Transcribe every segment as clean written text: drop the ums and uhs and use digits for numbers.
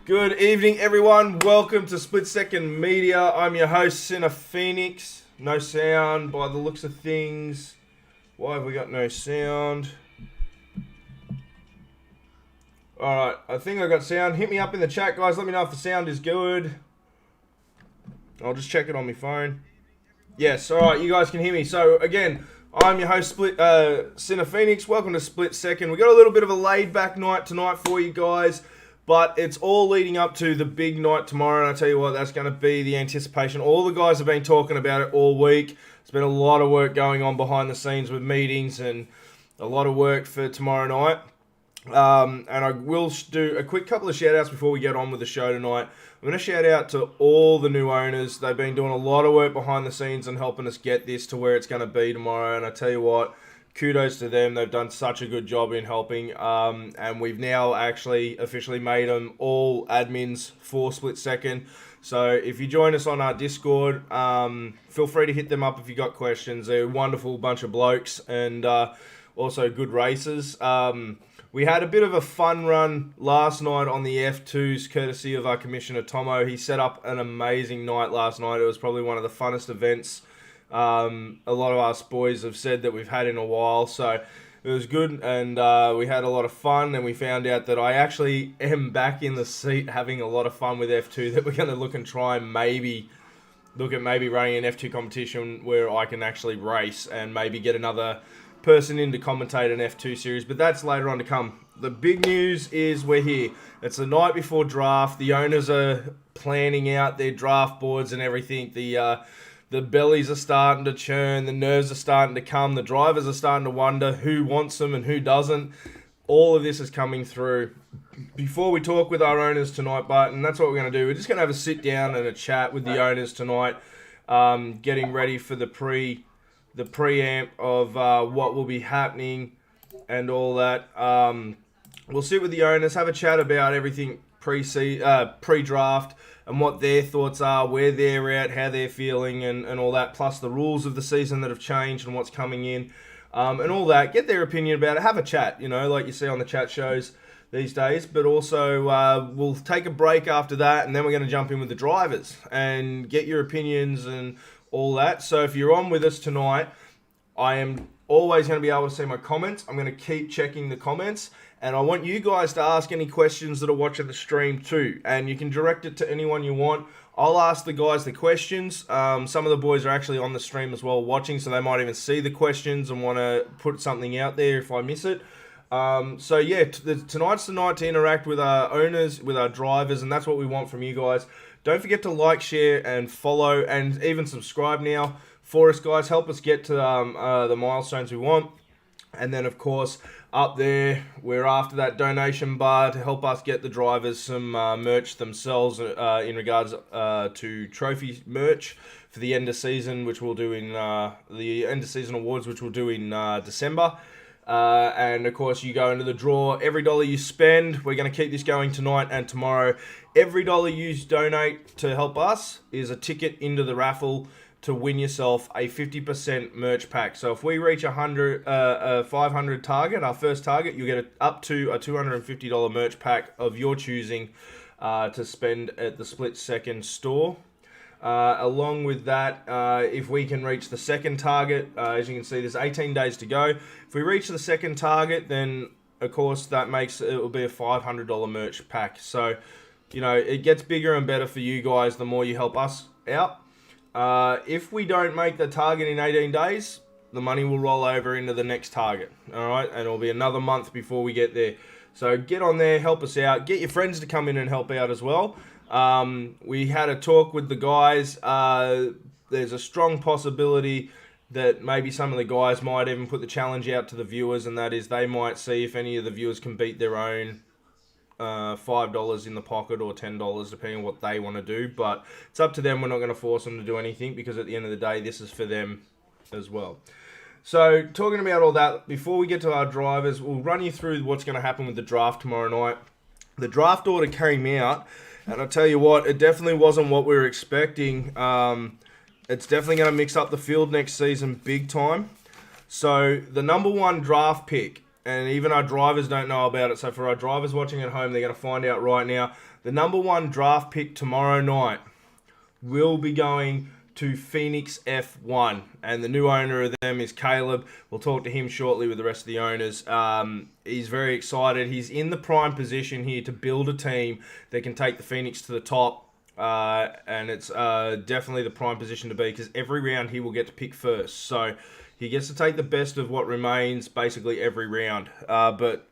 Good evening, everyone. Welcome to Split Second Media. I'm your host, Sinner Phoenix. No sound by the looks of things. Why have we got no sound? Alright, I think I got sound. Hit me up in the chat, guys. Let me know if the sound is good. I'll just check it on my phone. Yes, alright, you guys can hear me. So, again, I'm your host, Sinner Phoenix. Welcome to Split Second. We got a little bit of a laid-back night tonight for you guys. But it's all leading up to the big night tomorrow, and I tell you what, that's going to be the anticipation. All the guys have been talking about it all week. There's been a lot of work going on behind the scenes with meetings and a lot of work for tomorrow night. And I will do a quick couple of shout-outs before we get on with the show tonight. I'm going to shout out to all the new owners. They've been doing a lot of work behind the scenes and helping us get this to where it's going to be tomorrow, and I tell you what, kudos to them. They've done such a good job in helping. And we've now actually officially made them all admins for Split Second. So if you join us on our Discord, feel free to hit them up if you got questions. They're a wonderful bunch of blokes and also good racers. We had a bit of a fun run last night on the F2s, courtesy of our Commissioner Tomo. He set up an amazing night last night. It was probably one of the funnest events a lot of us boys have said that we've had in a while, so it was good, and we had a lot of fun, and we found out that I actually am back in the seat having a lot of fun with F2, that we're going to look and try and maybe running an F2 competition where I can actually race and maybe get another person in to commentate an F2 series, but that's later on to come. The big news is we're here. It's the night before draft. The owners are planning out their draft boards and everything. The bellies are starting to churn, the nerves are starting to come, the drivers are starting to wonder who wants them and who doesn't. All of this is coming through. Before we talk with our owners tonight, Barton, that's what we're going to do. We're just going to have a sit down and a chat with the owners tonight, getting ready for the preamp of what will be happening and all that. We'll sit with the owners, have a chat about everything pre-draft, and what their thoughts are, where they're at, how they're feeling, and all that, plus the rules of the season that have changed and what's coming in, and all that. Get their opinion about it. Have a chat, like you see on the chat shows these days. But also, we'll take a break after that, and then we're going to jump in with the drivers and get your opinions and all that. So if you're on with us tonight, I am always going to be able to see my comments. I'm going to keep checking the comments. And I want you guys to ask any questions that are watching the stream too. And you can direct it to anyone you want. I'll ask the guys the questions. Some of the boys are actually on the stream as well watching, so they might even see the questions and want to put something out there if I miss it. So yeah, tonight's the night to interact with our owners, with our drivers, and that's what we want from you guys. Don't forget to like, share, and follow, and even subscribe now for us, guys. Help us get to the milestones we want. And then, of course, up there, we're after that donation bar to help us get the drivers some merch themselves in regards to trophy merch for the end of season, which we'll do in the end of season awards, which we'll do in December. And, of course, you go into the draw. Every dollar you spend, we're going to keep this going tonight and tomorrow. Every dollar you donate to help us is a ticket into the raffle to win yourself a 50% merch pack. So if we reach a 500 target, our first target, you'll get up to a $250 merch pack of your choosing to spend at the Split Second store. Along with that, if we can reach the second target, as you can see, there's 18 days to go. If we reach the second target, then of course that makes it will be a $500 merch pack. So, it gets bigger and better for you guys the more you help us out. If we don't make the target in 18 days, the money will roll over into the next target. All right, and it'll be another month before we get there. So get on there, help us out. Get your friends to come in and help out as well. We had a talk with the guys. There's a strong possibility that maybe some of the guys might even put the challenge out to the viewers, and that is they might see if any of the viewers can beat their own $5 in the pocket or $10, depending on what they want to do. But it's up to them. We're not going to force them to do anything, because at the end of the day, this is for them as well. So talking about all that, before we get to our drivers, we'll run you through what's going to happen with the draft tomorrow night. The draft order came out, and I'll tell you what, it definitely wasn't what we were expecting. It's definitely going to mix up the field next season big time. So the number one draft pick, and even our drivers don't know about it. So for our drivers watching at home, they're going to find out right now. The number 1 draft pick tomorrow night will be going to Phoenix F1, and the new owner of them is Caleb. We'll talk to him shortly with the rest of the owners. He's very excited. He's in the prime position here to build a team that can take the Phoenix to the top, and it's definitely the prime position to be, because every round he will get to pick first. So he gets to take the best of what remains basically every round, but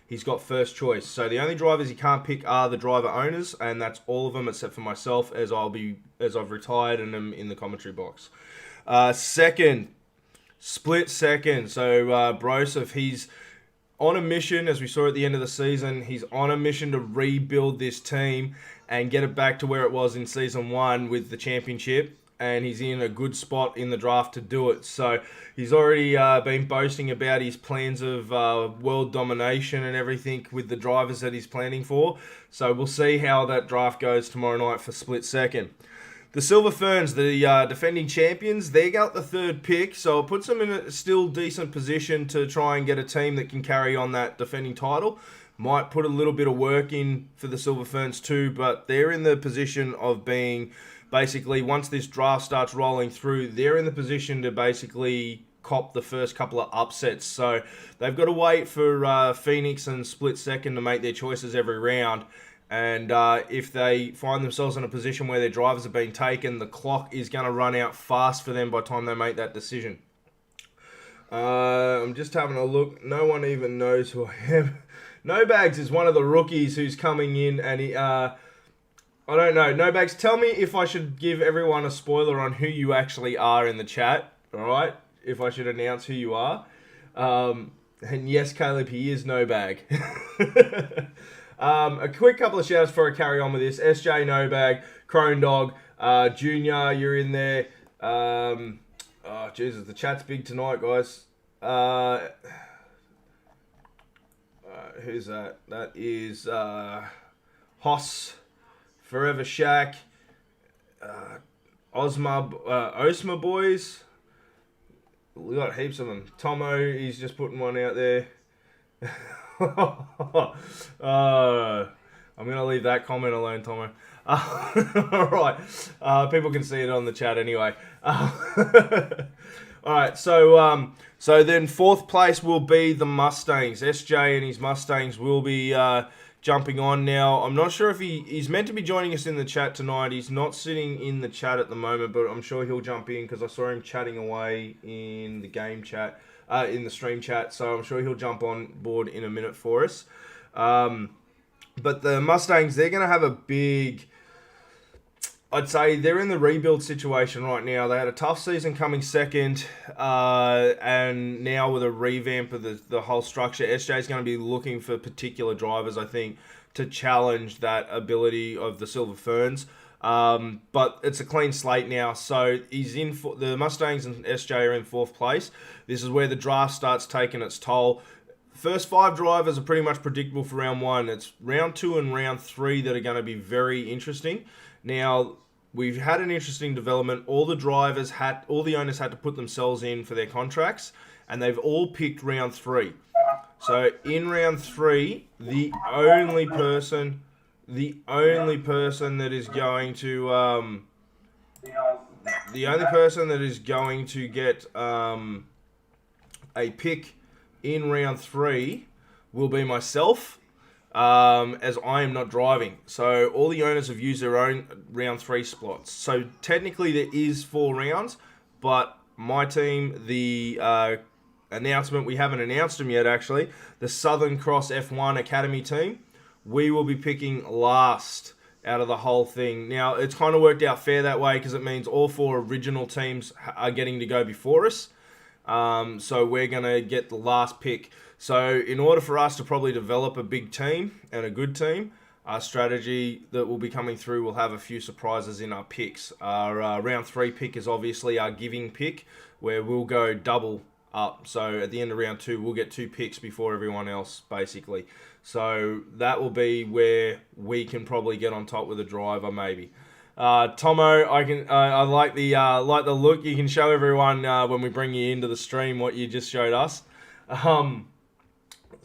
he's got first choice. So the only drivers he can't pick are the driver owners, and that's all of them except for myself, as I've retired and am in the commentary box. Second, split second. So Broseph, he's on a mission, as we saw at the end of the season. He's on a mission to rebuild this team and get it back to where it was in season 1 with the championship. And he's in a good spot in the draft to do it. So he's already been boasting about his plans of world domination and everything with the drivers that he's planning for. So we'll see how that draft goes tomorrow night for split second. The Silver Ferns, the defending champions, they got the 3rd pick, so it puts them in a still decent position to try and get a team that can carry on that defending title. Might put a little bit of work in for the Silver Ferns too, but they're in the position of being, basically, once this draft starts rolling through, they're in the position to basically cop the first couple of upsets. So they've got to wait for Phoenix and split second to make their choices every round. And if they find themselves in a position where their drivers have been taken, the clock is going to run out fast for them by the time they make that decision. I'm just having a look. No one even knows who I am. No Bags is one of the rookies who's coming in, and he... I don't know. No Bags, tell me if I should give everyone a spoiler on who you actually are in the chat. Alright? If I should announce who you are. And yes, Caleb, he is No Bag. A quick couple of shoutouts before I carry on with this. SJ No Bag, Crone Dog, Junior, you're in there. Oh, Jesus, the chat's big tonight, guys. Who's that? That is Hoss, Forever Shack, Osma Boys. We got heaps of them. Tomo, he's just putting one out there. I'm going to leave that comment alone, Tomo. Alright, people can see it on the chat anyway. Alright, so then 4th place will be the Mustangs. SJ and his Mustangs will be jumping on now. I'm not sure if he's meant to be joining us in the chat tonight. He's not sitting in the chat at the moment, but I'm sure he'll jump in because I saw him chatting away in the game chat, in the stream chat. So I'm sure he'll jump on board in a minute for us. But the Mustangs, they're going to have a big... I'd say they're in the rebuild situation right now. They had a tough season coming second, and now with a revamp of the whole structure, SJ is going to be looking for particular drivers, I think, to challenge that ability of the Silver Ferns. But it's a clean slate now, so the Mustangs and SJ are in 4th place. This is where the draft starts taking its toll. First 5 drivers are pretty much predictable for round 1. It's round 2 and round 3 that are going to be very interesting. Now, we've had an interesting development. All the owners had to put themselves in for their contracts, and they've all picked round 3. So in round 3, the only person that is going to get a pick in round 3 will be myself. As I am not driving. So all the owners have used their own round 3 slots. So technically there is 4 rounds, but my team, the announcement, we haven't announced them yet actually, the Southern Cross F1 Academy team, we will be picking last out of the whole thing. Now, it's kind of worked out fair that way because it means all 4 original teams are getting to go before us. So we're going to get the last pick. So in order for us to probably develop a big team and a good team, our strategy that will be coming through will have a few surprises in our picks. Our round 3 pick is obviously our giving pick, where we'll go double up. So at the end of round 2, we'll get 2 picks before everyone else, basically. So that will be where we can probably get on top with a driver, maybe. Tomo, I like the look. You can show everyone when we bring you into the stream what you just showed us.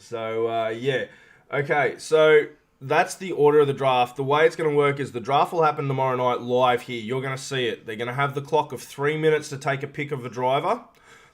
So, yeah. Okay, so that's the order of the draft. The way it's going to work is the draft will happen tomorrow night live here. You're going to see it. They're going to have the clock of 3 minutes to take a pick of a driver.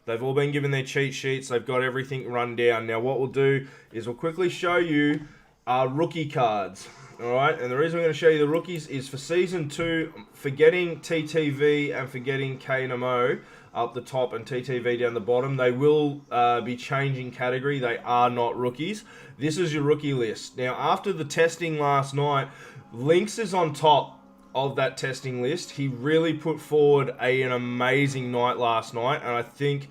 They've all been given their cheat sheets. They've got everything run down. Now, what we'll do is we'll quickly show you our rookie cards. All right, and the reason we're going to show you the rookies is for Season 2, forgetting TTV and forgetting KNMO up the top and TTV down the bottom, they will be changing category. They are not rookies. This is your rookie list. Now, after the testing last night, Lynx is on top of that testing list. He really put forward an amazing night last night, and I think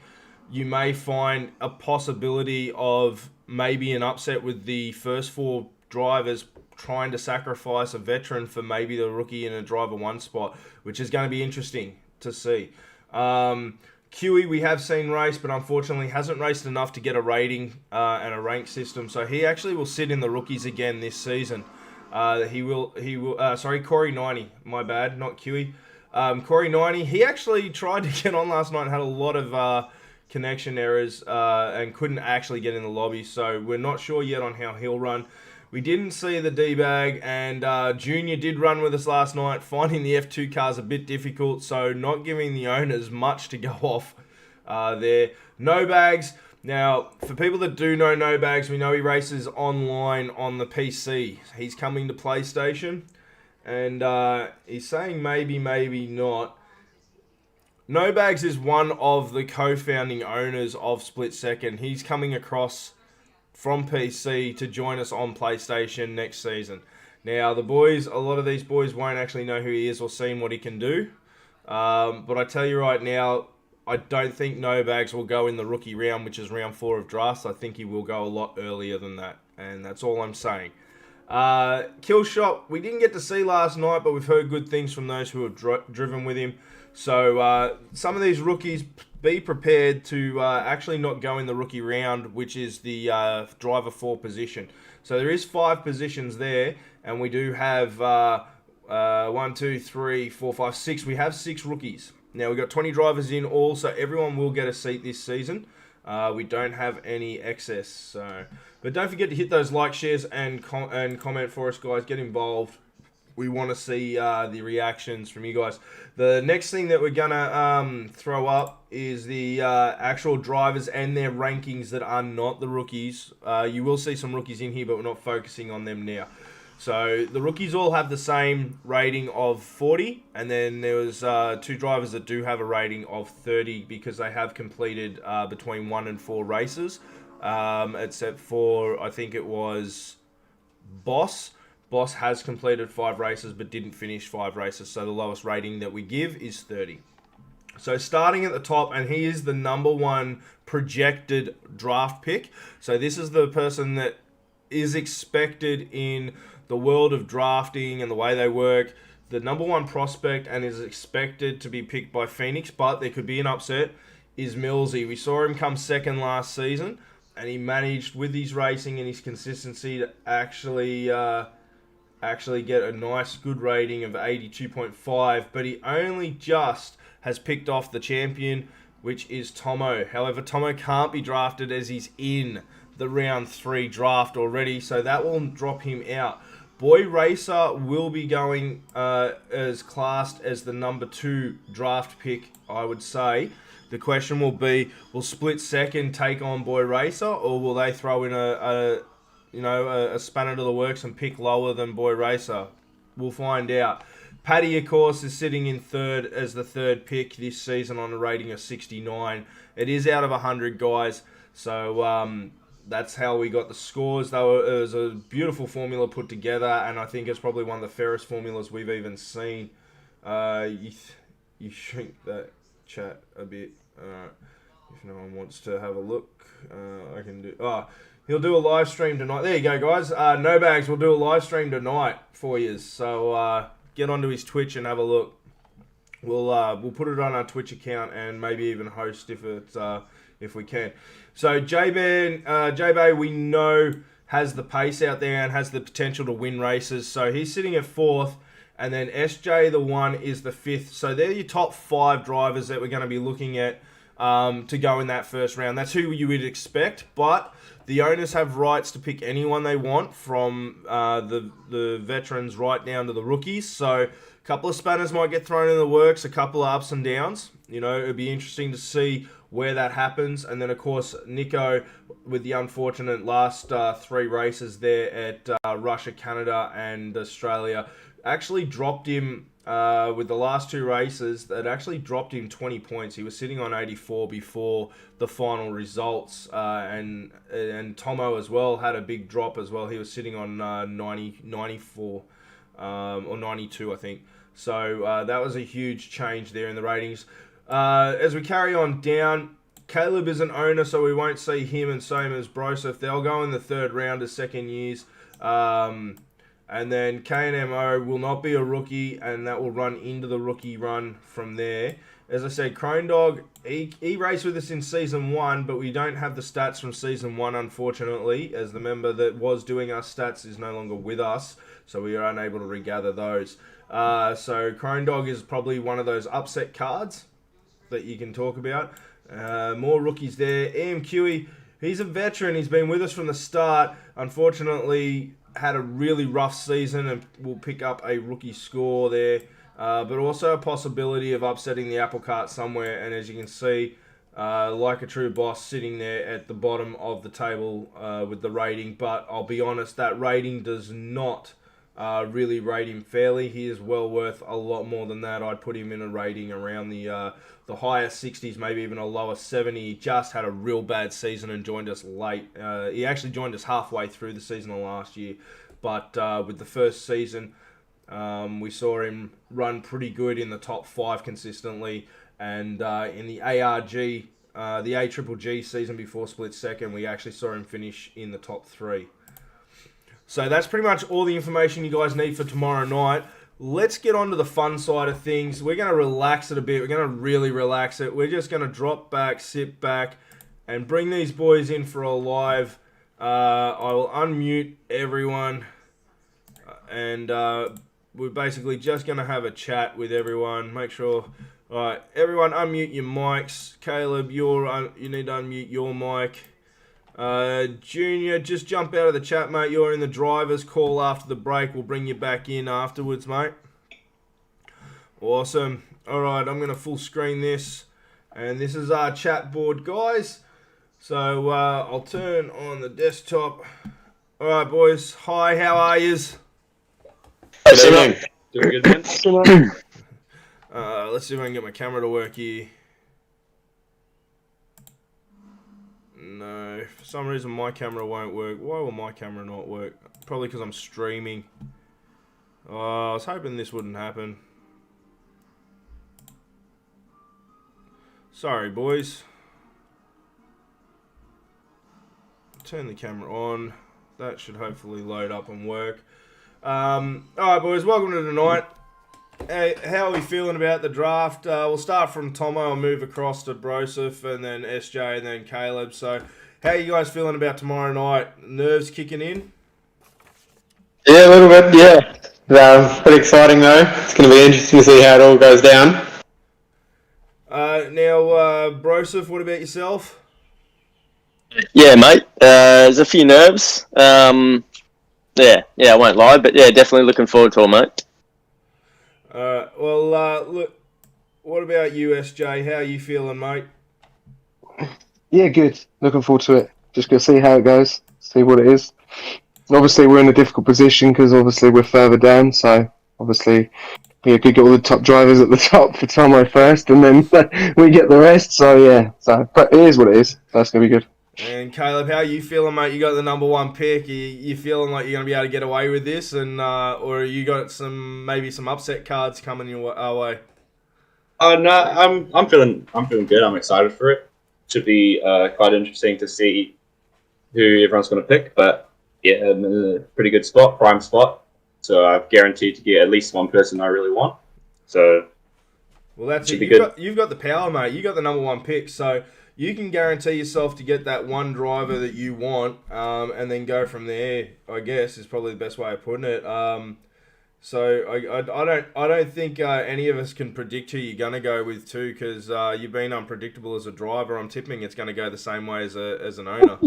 you may find a possibility of maybe an upset with the first 4 drivers trying to sacrifice a veteran for maybe the rookie in a driver 1 spot, which is going to be interesting to see. QE we have seen race, but unfortunately hasn't raced enough to get a rating and a rank system, so he actually will sit in the rookies again this season. Corey 90, my bad, not QE. Corey 90, he actually tried to get on last night and had a lot of connection errors and couldn't actually get in the lobby, so we're not sure yet on how he'll run. We didn't see the D-Bag, and Junior did run with us last night, finding the F2 cars a bit difficult, so not giving the owners much to go off there. No Bags. Now, for people that do know No Bags, we know he races online on the PC. He's coming to PlayStation, and he's saying maybe, maybe not. No Bags is one of the co-founding owners of Split Second. He's coming across from PC to join us on PlayStation next season. Now, the boys, a lot of these boys won't actually know who he is or seen what he can do. But I tell you right now, I don't think No Bags will go in the rookie round, which is round 4 of drafts. I think he will go a lot earlier than that. And that's all I'm saying. Killshot, we didn't get to see last night, but we've heard good things from those who have driven with him. So some of these rookies, be prepared to actually not go in the rookie round, which is the driver 4 position. So there is 5 positions there, and we do have 1, 2, 3, 4, 5, 6. We have 6 rookies. Now we've got 20 drivers in all, so everyone will get a seat this season. We don't have any excess. So, but don't forget to hit those like, shares, and comment for us, guys. Get involved. We want to see the reactions from you guys. The next thing that we're going to throw up is the actual drivers and their rankings that are not the rookies. You will see some rookies in here, but we're not focusing on them now. So the rookies all have the same rating of 40, and then there was 2 drivers that do have a rating of 30 because they have completed between 1 and 4 races, except for, I think it was Boss. Boss has completed 5 races but didn't finish 5 races, so the lowest rating that we give is 30. So starting at the top, and he is the number 1 projected draft pick. So this is the person that is expected in the world of drafting and the way they work, the number 1 prospect, and is expected to be picked by Phoenix, but there could be an upset, is Millsy. We saw him come second last season, and he managed, with his racing and his consistency, to actually get a nice, good rating of 82.5, but he only just has picked off the champion, which is Tomo. However, Tomo can't be drafted as he's in the round 3 draft already, so that will drop him out. Boy Racer will be going as classed as the number 2 draft pick, I would say. The question will be, will Split Second take on Boy Racer, or will they throw in a spanner to the works and pick lower than Boy Racer? We'll find out. Paddy, of course, is sitting in 3rd as the 3rd pick this season on a rating of 69. It is out of 100, guys. So that's how we got the scores. It was a beautiful formula put together, and I think it's probably one of the fairest formulas we've even seen. You shrink that chat a bit. If no one wants to have a look, I can do... He'll do a live stream tonight. There you go, guys. No Bags will do a live stream tonight for you. So get onto his Twitch and have a look. We'll put it on our Twitch account and maybe even host if we can. So J-Bay, we know, has the pace out there and has the potential to win races. So he's sitting at 4th. And then SJ, the 1, is the 5th. So they're your top 5 drivers that we're going to be looking at to go in that first round. That's who you would expect. But the owners have rights to pick anyone they want from the veterans right down to the rookies. So a couple of spanners might get thrown in the works, a couple of ups and downs. You know, it'd be interesting to see where that happens. And then, of course, Nico, with the unfortunate last 3 races there at Russia, Canada, and Australia, actually dropped him with the last 2 races. That actually dropped him 20 points. He was sitting on 84 before the final results. And Tomo as well had a big drop as well. He was sitting on 94 or 92, I think. So that was a huge change there in the ratings. As we carry on down, Caleb is an owner, so we won't see him, and same as Broseph. They'll go in the 3rd round as second years. And then K&MO will not be a rookie, and that will run into the rookie run from there. As I said, Crone Dog, he raced with us in Season 1, but we don't have the stats from Season 1, unfortunately, as the member that was doing our stats is no longer with us, so we are unable to regather those. So Crone Dog is probably one of those upset cards that you can talk about. More rookies there. Ian Huey, he's a veteran. He's been with us from the start. Unfortunately, had a really rough season and will pick up a rookie score there. But also a possibility of upsetting the apple cart somewhere. And as you can see, like a true boss, sitting there at the bottom of the table with the rating. But I'll be honest, that rating does not really rate him fairly. He is well worth a lot more than that. I'd put him in a rating around the higher 60s, maybe even a lower 70. He just had a real bad season and joined us late. He actually joined us halfway through the season of last year. But with the first season, we saw him run pretty good in the top 5 consistently. And in the ARG, the AGGG season before split second, we actually saw him finish in the top 3. So that's pretty much all the information you guys need for tomorrow night. Let's get on to the fun side of things. We're going to relax it a bit. We're going to really relax it. We're just going to drop back, sit back, and bring these boys in for a live. I will unmute everyone. And we're basically just going to have a chat with everyone. Make sure... Alright, everyone unmute your mics. Caleb, you need to unmute your mic. Junior, just jump out of the chat, mate. You're in the driver's call after the break. We'll bring you back in afterwards, mate. Awesome. All right, I'm going to full screen this. And this is our chat board, guys. So I'll turn on the desktop. All right, boys. Hi, how are yous? Doing good, man. Let's see if I can get my camera to work here. No, for some reason my camera won't work. Why will my camera not work? Probably because I'm streaming. Oh, I was hoping this wouldn't happen. Sorry, boys. Turn the camera on. That should hopefully load up and work. Alright, boys, welcome to tonight. Hey, how are we feeling about the draft? We'll start from Tomo and move across to Broseph and then SJ and then Caleb. So, how are you guys feeling about tomorrow night? Nerves kicking in? Yeah, a little bit, yeah. Pretty exciting though. It's going to be interesting to see how it all goes down. Now, Broseph, what about yourself? Yeah, mate. There's a few nerves. I won't lie, but yeah, definitely looking forward to it, mate. Look, what about you, SJ? How are you feeling, mate? Yeah, good. Looking forward to it. Just going to see how it goes, see what it is. Obviously, we're in a difficult position because obviously we're further down, so obviously we could get all the top drivers at the top for Tomo first, and then we get the rest, so yeah. But it is what it is. That's going to be good. And Caleb, how are you feeling, mate? You got the number 1 pick. You feeling like you're going to be able to get away with this, and or you got maybe some upset cards coming our way? No, I'm feeling good. I'm excited for it. Should be quite interesting to see who everyone's going to pick. But yeah, I'm in a pretty good spot, prime spot. So I've guaranteed to get at least one person I really want. So well, that's it. You've got the power, mate. You got the number 1 pick, so you can guarantee yourself to get that one driver that you want, and then go from there. I guess is probably the best way of putting it. So I don't think any of us can predict who you're gonna go with too, because you've been unpredictable as a driver. I'm tipping it's gonna go the same way as an owner.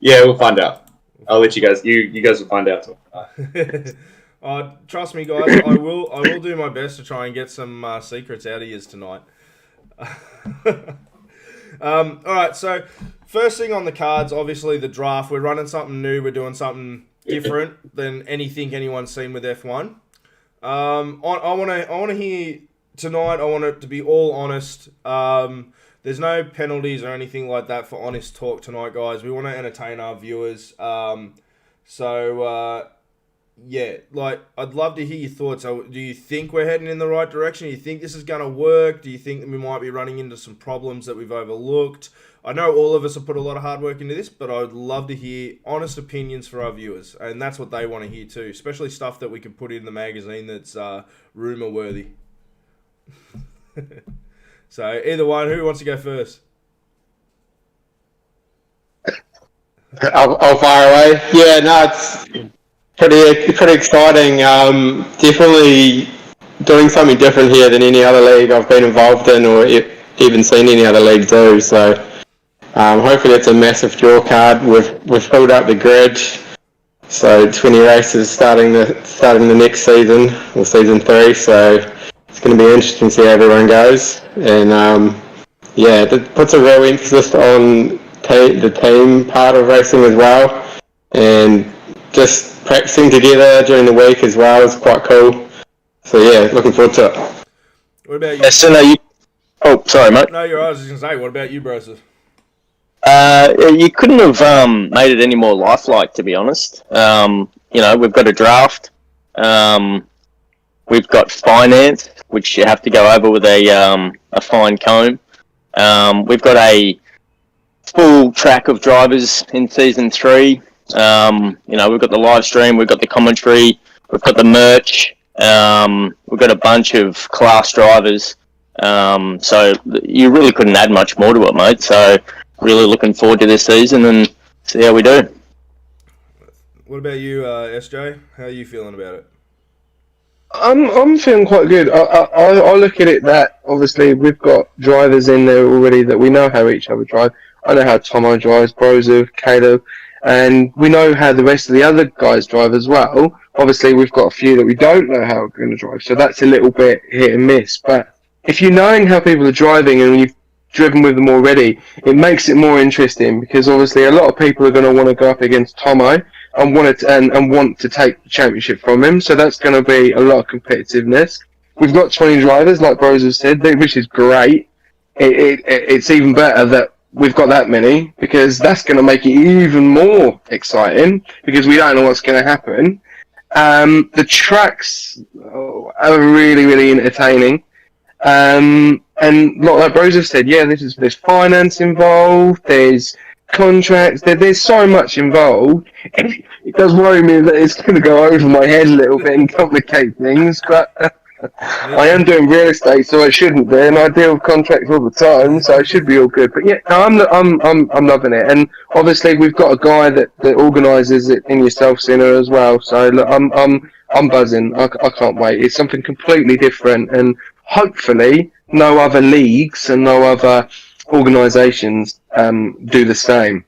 Yeah, we'll find out. I'll let you guys. You guys will find out. Trust me, guys. I will do my best to try and get some secrets out of you tonight. All right. So first thing on the cards, obviously the draft. We're running something new. We're doing something different than anything anyone's seen with F1. I want to hear tonight. I want it to be all honest. There's no penalties or anything like that for honest talk tonight, guys. We want to entertain our viewers. Yeah, like, I'd love to hear your thoughts. Do you think we're heading in the right direction? Do you think this is going to work? Do you think that we might be running into some problems that we've overlooked? I know all of us have put a lot of hard work into this, but I would love to hear honest opinions for our viewers. And that's what they want to hear too, especially stuff that we can put in the magazine that's rumour-worthy. So, either one, who wants to go first? I'll fire away. Yeah, no, it's pretty exciting. Definitely doing something different here than any other league I've been involved in or even seen any other league do. So hopefully it's a massive draw card. We've filled up the grid. So 20 races starting the next season, or season 3. So it's going to be interesting to see how everyone goes. And yeah, it puts a real emphasis on the team part of racing as well. And just practicing together during the week as well is quite cool. So yeah, looking forward to it. What about you? So oh, sorry, mate. No, you're right. I was just going to say, what about you, Broseph? You couldn't have made it any more lifelike, to be honest. You know, we've got a draft. We've got finance, which you have to go over with a fine comb. We've got a full track of drivers in season 3. You know, we've got the live stream, we've got the commentary, we've got the merch, we've got a bunch of class drivers. So you really couldn't add much more to it, mate. So really looking forward to this season and see how we do. What about you, SJ? How are you feeling about it? I'm feeling quite good. I look at it that obviously we've got drivers in there already that we know how each other drive. I know how Tomo drives, Broseph, Caleb, and we know how the rest of the other guys drive as well. Obviously, we've got a few that we don't know how we're going to drive, so that's a little bit hit and miss. But if you're knowing how people are driving and you've driven with them already, it makes it more interesting because obviously a lot of people are going to want to go up against Tomo and want to take the championship from him. So that's going to be a lot of competitiveness. We've got 20 drivers, like Broseph said, which is great. It's even better that we've got that many because that's going to make it even more exciting because we don't know what's going to happen. The tracks are really, really entertaining. And like Broseph said, yeah, there's finance involved, there's contracts, there's so much involved. It does worry me that it's going to go over my head a little bit and complicate things, but I am doing real estate, so I shouldn't be, and I deal with contracts all the time, so I should be all good. But yeah, no, I'm loving it, and obviously we've got a guy that organises it in yourself Sinner as well. So look, I'm buzzing. I can't wait. It's something completely different, and hopefully no other leagues and no other organisations do the same.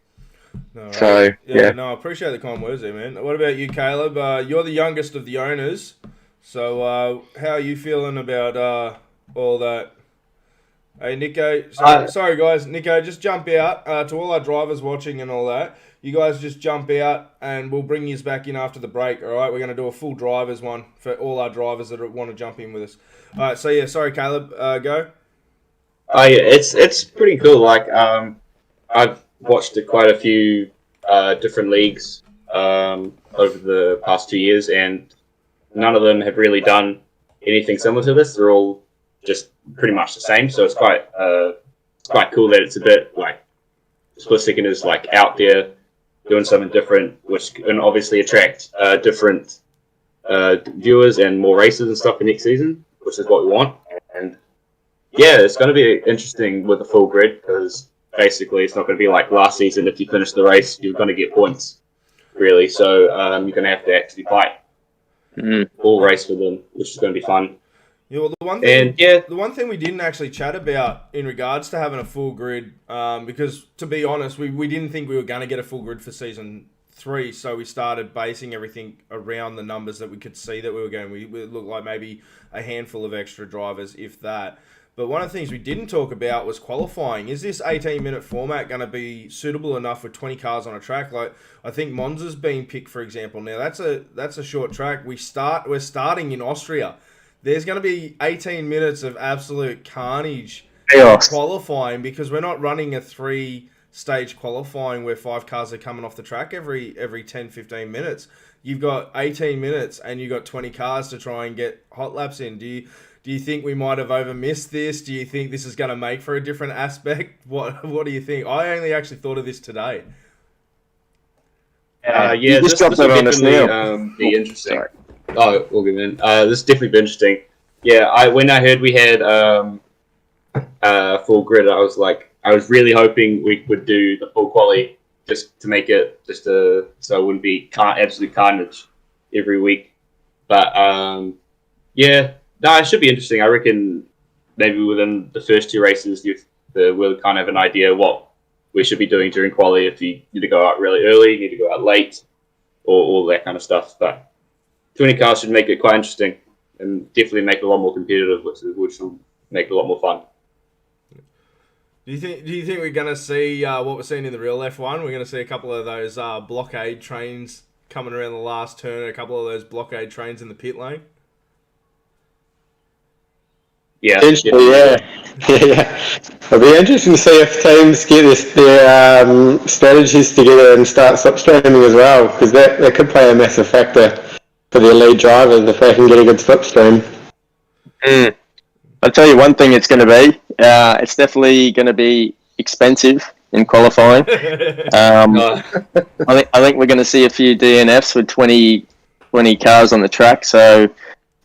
No, so yeah, no, I appreciate the kind words there, man. What about you, Caleb? You're the youngest of the owners. So, how are you feeling about all that? Hey, Nico. Sorry, guys. Nico, just jump out. To all our drivers watching and all that, you guys just jump out and we'll bring you back in after the break, all right? We're going to do a full drivers one for all our drivers that want to jump in with us. All right, so yeah, sorry, Caleb. Go. Oh yeah, it's pretty cool. Like, I've watched quite a few different leagues over the past 2 years, and none of them have really done anything similar to this. They're all just pretty much the same. So it's quite cool that it's a bit like Split Second is like out there doing something different, which can obviously attract different viewers and more races and stuff for next season, which is what we want. And yeah, it's going to be interesting with the full grid because basically it's not going to be like last season. If you finish the race, you're going to get points, really. So you're going to have to actually fight. Full race for them, which is going to be fun. Yeah, well, the yeah, one thing we didn't actually chat about in regards to having a full grid, because to be honest, we didn't think we were going to get a full grid for season 3, so we started basing everything around the numbers that we could see that we were going. We looked like maybe a handful of extra drivers, if that. But one of the things we didn't talk about was qualifying. Is this 18-minute format going to be suitable enough with 20 cars on a track? Like, I think Monza's being picked, for example. Now, that's a short track. We're starting in Austria. There's going to be 18 minutes of absolute carnage Chaos. qualifying because we're not running a 3-stage qualifying where 5 cars are coming off the track every 10, 15 minutes. You've got 18 minutes and you've got 20 cars to try and get hot laps in. Do you think we might have over-missed this? Do you think this is going to make for a different aspect? What do you think? I only actually thought of this today. yeah, You this just dropped will that on us now. definitely be interesting. Sorry. Oh, all good, man. This will definitely be interesting. Yeah, when I heard we had full grid, I was really hoping we would do the full quali just to make it so it wouldn't be absolute carnage every week. But yeah, no, it should be interesting. I reckon maybe within the first 2 races, we'll kind of have an idea what we should be doing during quali. If you need to go out really early, you need to go out late, or all that kind of stuff. But 20 cars should make it quite interesting and definitely make it a lot more competitive, which will make it a lot more fun. Do you think we're going to see what we're seeing in the real F1? We're going to see a couple of those blockade trains coming around the last turn, a couple of those blockade trains in the pit lane? Yeah, Potentially, yeah. It'll be interesting to see if teams get their strategies together and start slipstreaming as well, because that could play a massive factor for the lead drivers if they can get a good slipstream. I'll tell you one thing it's going to be. It's definitely going to be expensive in qualifying. I think we're going to see a few DNFs with 20 cars on the track. So,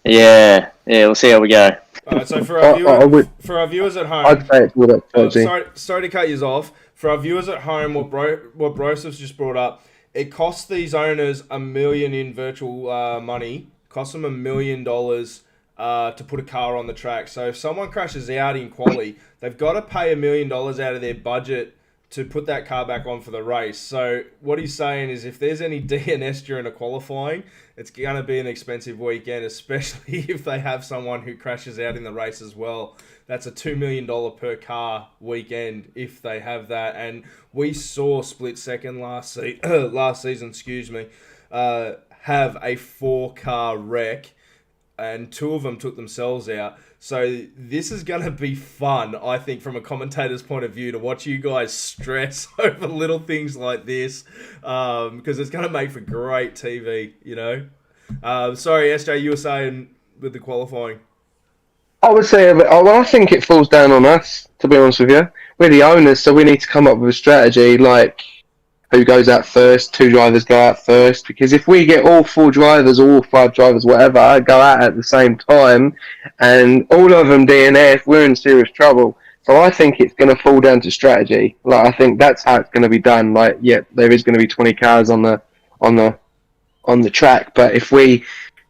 yeah, we'll see how we go. All right, so for our viewers at home, I'd say it's all that 30. sorry to cut you off. For our viewers at home, what Broseph just brought up, it costs these owners $1 million in virtual money. Costs them $1 million to put a car on the track. So if someone crashes out in quali, they've got to pay $1 million out of their budget to put that car back on for the race. So what he's saying is if there's any DNS during a qualifying, it's going to be an expensive weekend, especially if they have someone who crashes out in the race as well. That's a $2 million per car weekend if they have that. And we saw Split Second last season, have a 4-car wreck, and 2 of them took themselves out. So this is going to be fun, I think, from a commentator's point of view, to watch you guys stress over little things like this, because it's going to make for great TV, you know. Sorry, SJ, you were saying with the qualifying. I would say, I think it falls down on us, to be honest with you. We're the owners, so we need to come up with a strategy, like who goes out first, 2 drivers go out first, because if we get all 4 drivers, or all 5 drivers, whatever, go out at the same time, and all of them DNF, we're in serious trouble. So I think it's going to fall down to strategy. Like, I think that's how it's going to be done. Like, yeah, there is going to be 20 cars on the track, but if we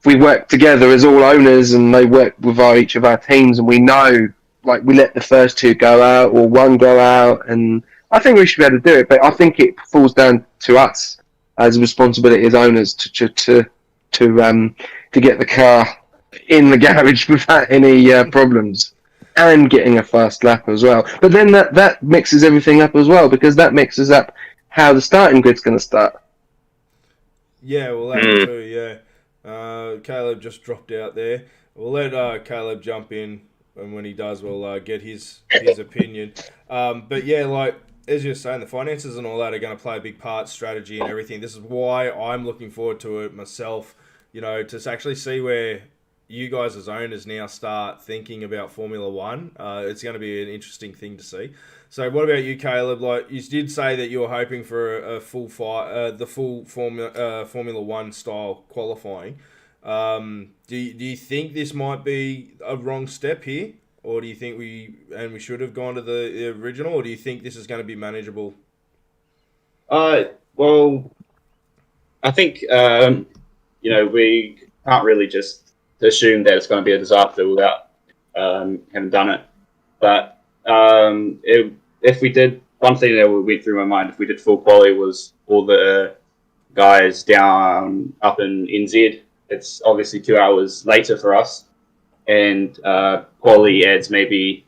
work together as all owners and they work with each of our teams, and we know, like, we let the first 2 go out or 1 go out, and I think we should be able to do it. But I think it falls down to us as a responsibility as owners to get the car in the garage without any problems, and getting a fast lap as well. But then that mixes everything up as well, because that mixes up how the starting grid's going to start. Yeah, well, that too, yeah. Caleb just dropped out there. We'll let Caleb jump in, and when he does, we'll get his opinion. But yeah, like, as you're saying, the finances and all that are going to play a big part, strategy and everything. This is why I'm looking forward to it myself, you know, to actually see where you guys as owners now start thinking about Formula One. It's going to be an interesting thing to see. So what about you, Caleb? Like, you did say that you were hoping for a full the full Formula One style qualifying. Do you think this might be a wrong step here? Or do you think we should have gone to the original, or do you think this is going to be manageable? Well, I think we can't really just assume that it's going to be a disaster without haven't done it. But if we did, one thing that went through my mind, if we did full quali, was all the guys up in NZ. It's obviously 2 hours later for us, and quali adds maybe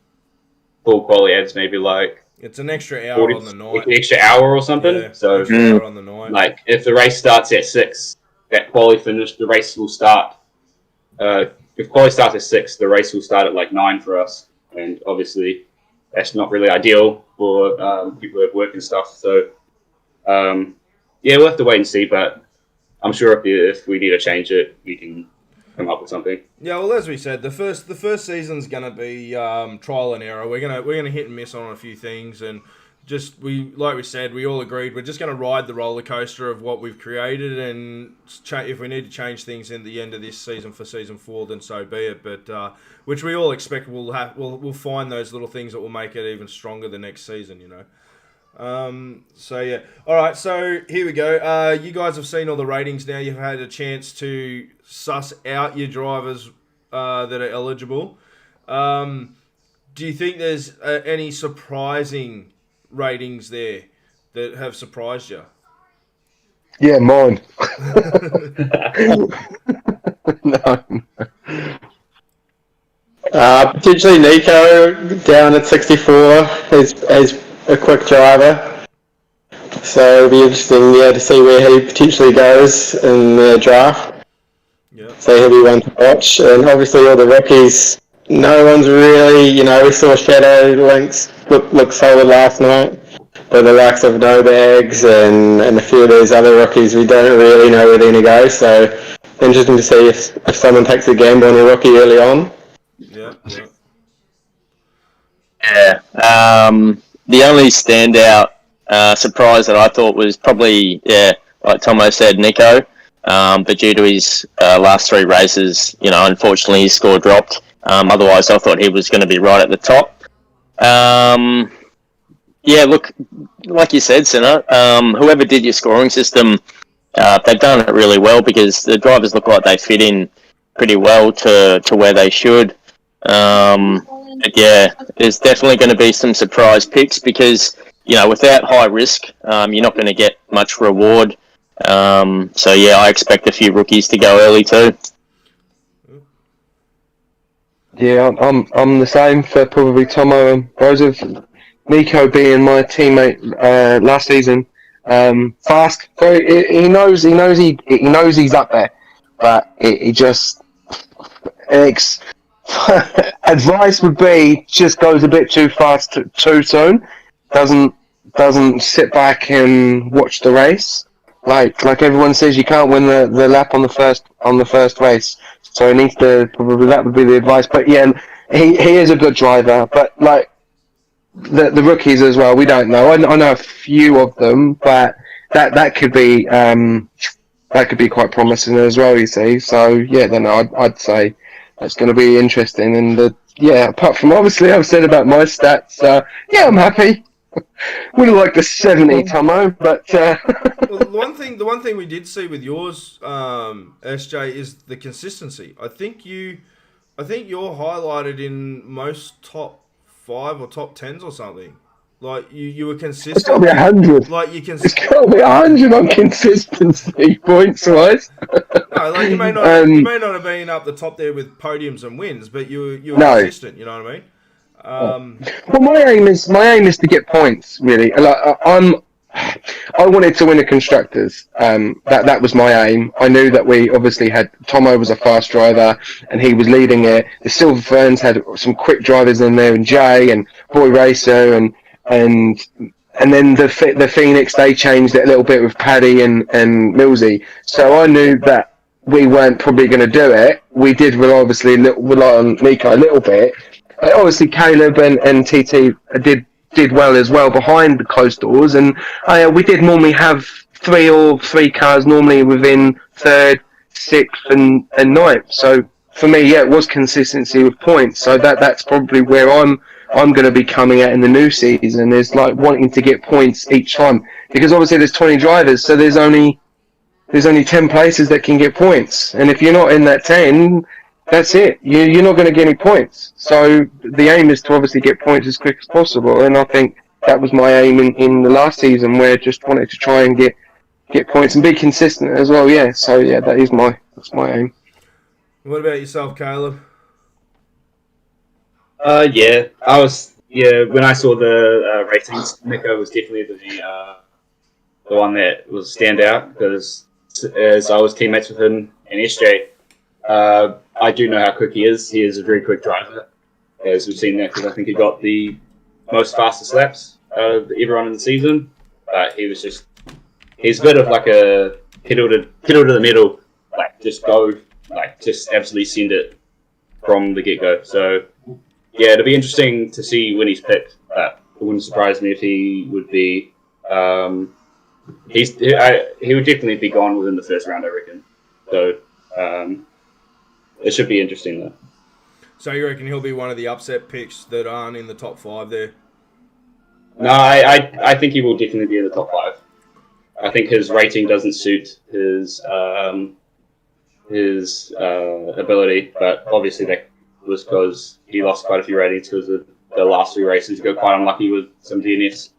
like It's an extra hour on the night. an extra hour or something. Yeah, So extra hour on the night. like if the race starts at 6, that quali finished, the race will start. If quali starts at 6, the race will start at like 9 for us, and obviously that's not really ideal for people who have work and stuff. So yeah, we'll have to wait and see. But I'm sure if we need to change it, we can come up with something. Yeah, well, as we said, the first season's gonna be trial and error. We're gonna hit and miss on a few things, and just like we said, we all agreed we're just gonna ride the roller coaster of what we've created, and if we need to change things in the end of this season for season 4, then so be it. But which we all expect we'll find those little things that will make it even stronger the next season, you know. So yeah, all right. So here we go. You guys have seen all the ratings now. You've had a chance to suss out your drivers that are eligible. Do you think there's any surprising ratings there that have surprised you? Yeah, mine. No. Potentially Nico down at 64 as a quick driver. So it'll be interesting, to see where he potentially goes in the draft. Yeah. So he'll be one to watch. And obviously all the rookies, no one's really, we saw Shadow Lynx look solid last night. But the likes of No Bags and a few of those other rookies, we don't really know where they're going to go. So interesting to see if someone takes a gamble on a rookie early on. Yeah. The only standout surprise that I thought was probably, like Tomo said, Nico. But due to his last 3 races, unfortunately his score dropped. Otherwise, I thought he was going to be right at the top. Look, like you said, Sinner, whoever did your scoring system, they've done it really well, because the drivers look like they fit in pretty well to where they should. But yeah, there's definitely going to be some surprise picks, because, without high risk, you're not going to get much reward. So yeah, I expect a few rookies to go early too. Yeah, I'm the same for probably Tomo and Joseph. Nico being my teammate last season, fast. He knows he's up there, but he just advice would be just goes a bit too fast too soon. Doesn't sit back and watch the race. Like everyone says, you can't win the lap on the first race. So he needs to, probably that would be the advice. But yeah, he is a good driver. But like the rookies as well, we don't know. I know a few of them, but that could be quite promising as well. You see, so yeah, then I'd say that's going to be interesting. And apart from obviously I've said about my stats, I'm happy. Would have liked the 70, Tomo, but Well, the one thing we did see with yours, SJ, is the consistency. I think you're highlighted in most top 5 or top 10s or something. Like you were consistent. It's got to be 100. Like you can. It's got to be 100 on consistency points wise. No, like you may not have been up the top there with podiums and wins, but you were consistent. You know what I mean? Well, my aim is to get points. Really, I wanted to win the constructors. That was my aim. I knew that we obviously had Tomo was a fast driver and he was leading it. The Silver Ferns had some quick drivers in there, and Jay and Boy Racer and then the Phoenix, they changed it a little bit with Paddy and Millsy. So I knew that we weren't probably going to do it. We did rely on Nico a little bit. Obviously, Caleb and TT did well as well behind the closed doors, and we did normally have three cars normally within 3rd, 6th, and 9th. So for me, it was consistency with points. So that's probably where I'm going to be coming at in the new season, is like wanting to get points each time, because obviously there's 20 drivers, so there's only 10 places that can get points, and if you're not in that 10. that's it. You're not going to get any points. So the aim is to obviously get points as quick as possible. And I think that was my aim in the last season, where I just wanted to try and get points and be consistent as well. Yeah. So yeah, that's my aim. What about yourself, Caleb? Yeah, I was. Yeah, when I saw the ratings, Nico was definitely the one that was stand out because as I was teammates with him and SJ, I do know how quick he is. He is a very quick driver, as we've seen that because I think he got the most fastest laps out of everyone in the season. But he's a bit of like a pedal to the metal, like just go, like just absolutely send it from the get go. So yeah, it'll be interesting to see when he's picked. But it wouldn't surprise me if he would be. He would definitely be gone within the first round, I reckon. So it should be interesting though. So you reckon he'll be one of the upset picks that aren't in the top 5 there? No, I think he will definitely be in the top 5. I think his rating doesn't suit his ability, but obviously that was because he lost quite a few ratings because of the last 3 races. He got quite unlucky with some DNFs.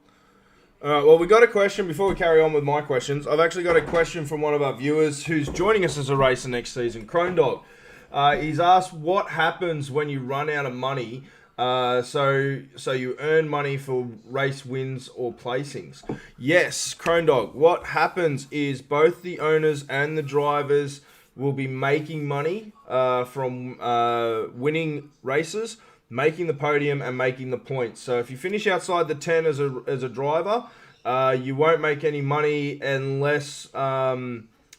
Well, we got a question before we carry on with my questions. I've actually got a question from one of our viewers who's joining us as a racer next season, Crone Dog. He's asked what happens when you run out of money. So you earn money for race wins or placings. Yes, Crone Dog. What happens is both the owners and the drivers will be making money from winning races, making the podium, and making the points. So if you finish outside the 10 as a driver, you won't make any money unless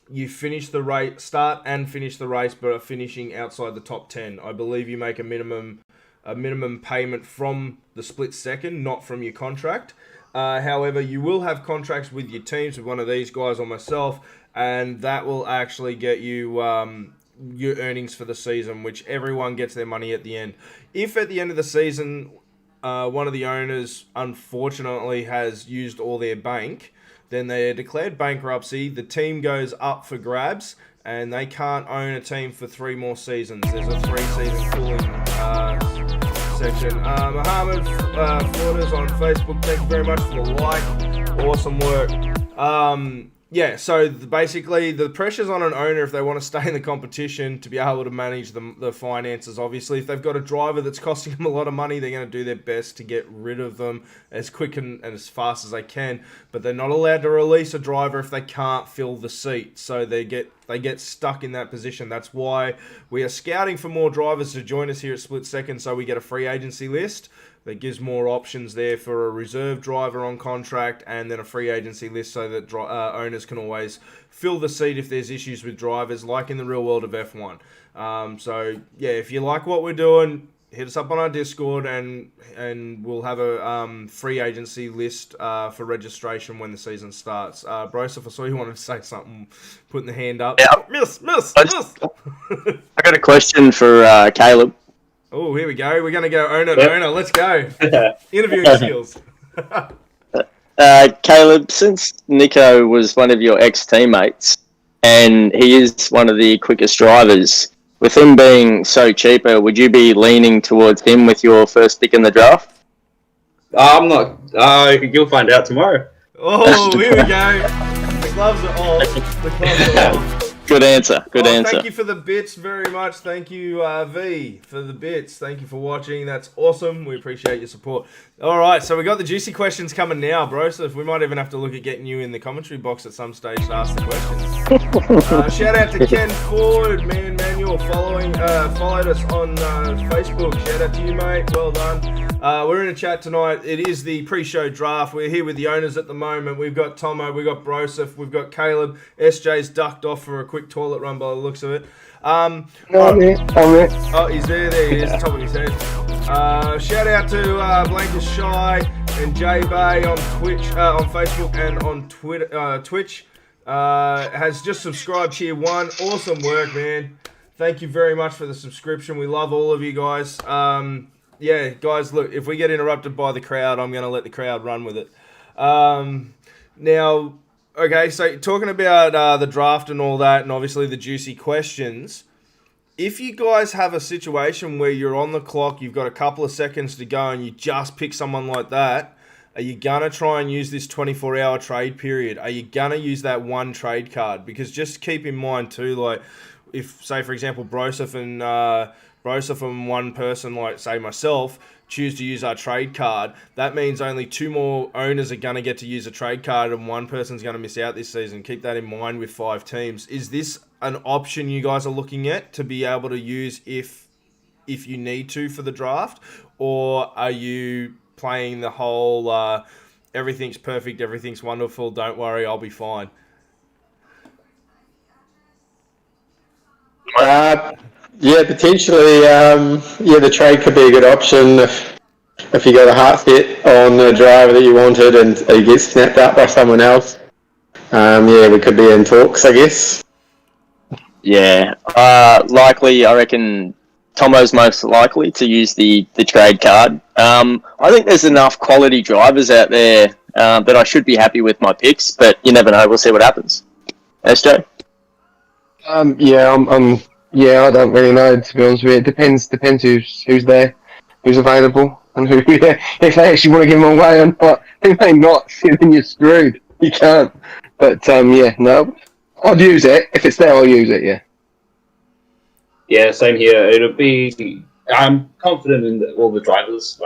you finish the race, start and finish the race, but are finishing outside the top 10. I believe you make a minimum payment from the split second, not from your contract. However, you will have contracts with your teams, with one of these guys or myself, and that will actually get you your earnings for the season, which everyone gets their money at the end. If at the end of the season, one of the owners unfortunately has used all their bank, then they are declared bankruptcy. The team goes up for grabs, and they can't own a team for 3 more seasons. There's a 3-season cooling section. Mohammed Flores on Facebook, thank you very much for the like. Awesome work. Yeah, so basically the pressure's on an owner if they want to stay in the competition to be able to manage the finances. Obviously, if they've got a driver that's costing them a lot of money, they're going to do their best to get rid of them as quick and as fast as they can. But they're not allowed to release a driver if they can't fill the seat. So they get stuck in that position. That's why we are scouting for more drivers to join us here at Split Second, so we get a free agency list that gives more options there for a reserve driver on contract, and then a free agency list so that owners can always fill the seat if there's issues with drivers, like in the real world of F1. So yeah, if you like what we're doing, hit us up on our Discord, and we'll have a free agency list for registration when the season starts. Broseph, I saw you wanted to say something, putting the hand up. Yeah. Miss. I got a question for Caleb. Oh, here we go. We're going to go owner to owner. Let's go. Interviewing skills. Caleb, since Nico was one of your ex-teammates, and he is one of the quickest drivers, with him being so cheaper, would you be leaning towards him with your first pick in the draft? I'm not. You'll find out tomorrow. Oh, here we go. The gloves are off. Good answer. Good answer. Thank you for the bits very much. Thank you, V, for the bits. Thank you for watching. That's awesome. We appreciate your support. All right, so we got the juicy questions coming now, bro. So we might even have to look at getting you in the commentary box at some stage to ask the questions. Shout out to Ken Ford, Man Manual, followed us on Facebook. Shout out to you, mate. Well done. We're in a chat tonight. It is the pre-show draft. We're here with the owners at the moment. We've got Tomo, we've got Broseph, we've got Caleb. SJ's ducked off for a quick toilet run by the looks of it. I'm here. Oh, he's there. There he is, top of his head. Shout out to Blankus Shy and J Bay on Twitch, on Facebook and on Twitter, Twitch. Has just subscribed tier 1. Awesome work, man. Thank you very much for the subscription. We love all of you guys. Yeah, guys, look, if we get interrupted by the crowd, I'm going to let the crowd run with it. Now, okay, so talking about the draft and all that, and obviously the juicy questions, if you guys have a situation where you're on the clock, you've got a couple of seconds to go, and you just pick someone like that, are you going to try and use this 24-hour trade period? Are you going to use that one trade card? Because just keep in mind too, like, if, say, for example, Broseph and one person, like, say, myself, choose to use our trade card, that means only 2 more owners are going to get to use a trade card and one person's going to miss out this season. Keep that in mind with 5 teams. Is this an option you guys are looking at to be able to use if you need to for the draft? Or are you playing the whole everything's perfect, everything's wonderful, don't worry, I'll be fine? Yeah, potentially. The trade could be a good option if you got a heart set on the driver that you wanted and he gets snapped up by someone else. We could be in talks, I guess. Yeah, likely. I reckon Tomo's most likely to use the trade card. I think there's enough quality drivers out there that I should be happy with my picks, but you never know. We'll see what happens. SJ? I don't really know, to be honest with you. It depends who's there, who's available, and who. Yeah, if they actually want to give them away or not. If they not, then you're screwed. You can't. But no, I'd use it if it's there. I'll use it. Yeah. Yeah, same here. I'm confident in all the drivers.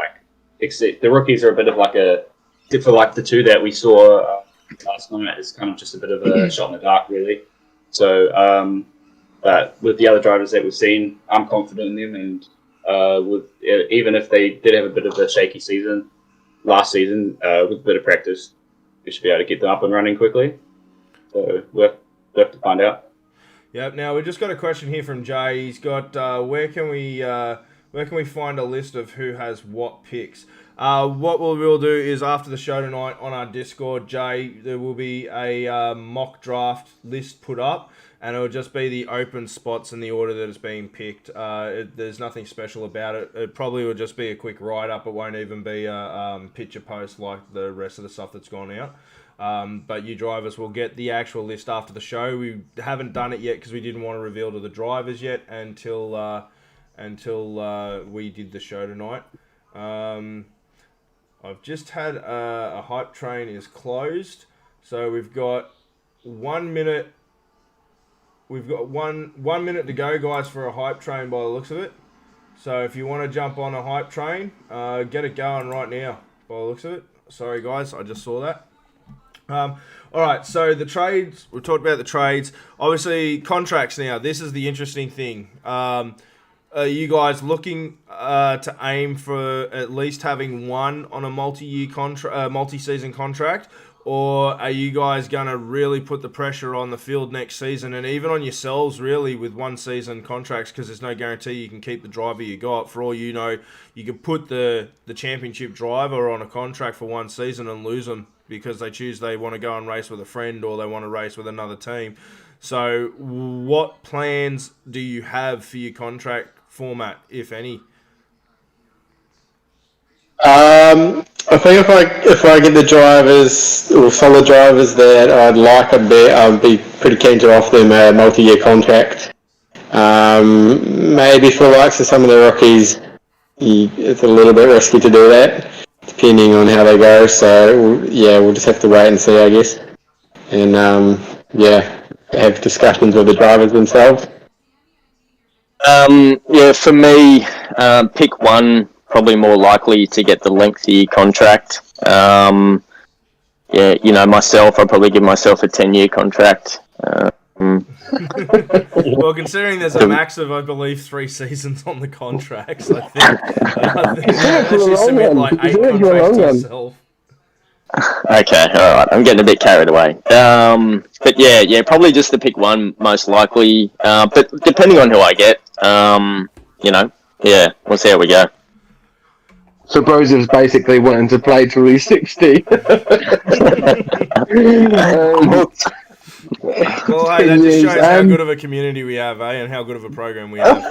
Except the rookies are a bit of except for the 2 that we saw last night. It's kind of just a bit of a shot in the dark, really. So. But with the other drivers that we've seen, I'm confident in them, and even if they did have a bit of a shaky season last season, with a bit of practice, we should be able to get them up and running quickly. So we'll have to find out. Yep. Now we've just got a question here from Jay. He's got where can we find a list of who has what picks? What we'll do is after the show tonight on our Discord, Jay, there will be a mock draft list put up. And it'll just be the open spots in the order that it's being picked. There's nothing special about it. It probably will just be a quick write-up. It won't even be a picture post like the rest of the stuff that's gone out. But you drivers will get the actual list after the show. We haven't done it yet because we didn't want to reveal to the drivers yet until we did the show tonight. I've just had a hype train is closed. So we've got 1 minute... We've got one minute to go, guys, for a hype train by the looks of it. So if you want to jump on a hype train, get it going right now by the looks of it. Sorry, guys, I just saw that. All right, so the trades. We've talked about the trades. Obviously, contracts now. This is the interesting thing. Are you guys looking to aim for at least having one on a multi-season contract? Or are you guys going to really put the pressure on the field next season and even on yourselves, really, with 1 season contracts, because there's no guarantee you can keep the driver you got. For all you know, you could put the championship driver on a contract for 1 season and lose them because they want to go and race with a friend or they want to race with another team. So what plans do you have for your contract format, if any? I think if I get the drivers or solid drivers that I'd like a bit, I'd be pretty keen to offer them a multi-year contract. Maybe for the likes of some of the rookies, it's a little bit risky to do that, depending on how they go. So we'll just have to wait and see, I guess, and have discussions with the drivers themselves. For me, pick one. Probably more likely to get the lengthy contract. Myself, I'll probably give myself a 10-year contract. Well, considering there's a max of, I believe, 3 seasons on the contracts, I think you actually submit like 8 contracts to yourself. Okay, all right. I'm getting a bit carried away. But probably just to pick one, most likely. But depending on who I get, we'll see how we go. So Broseph basically wanting to play till he's 60. Well, hey, that just shows how good of a community we have, and how good of a program we have.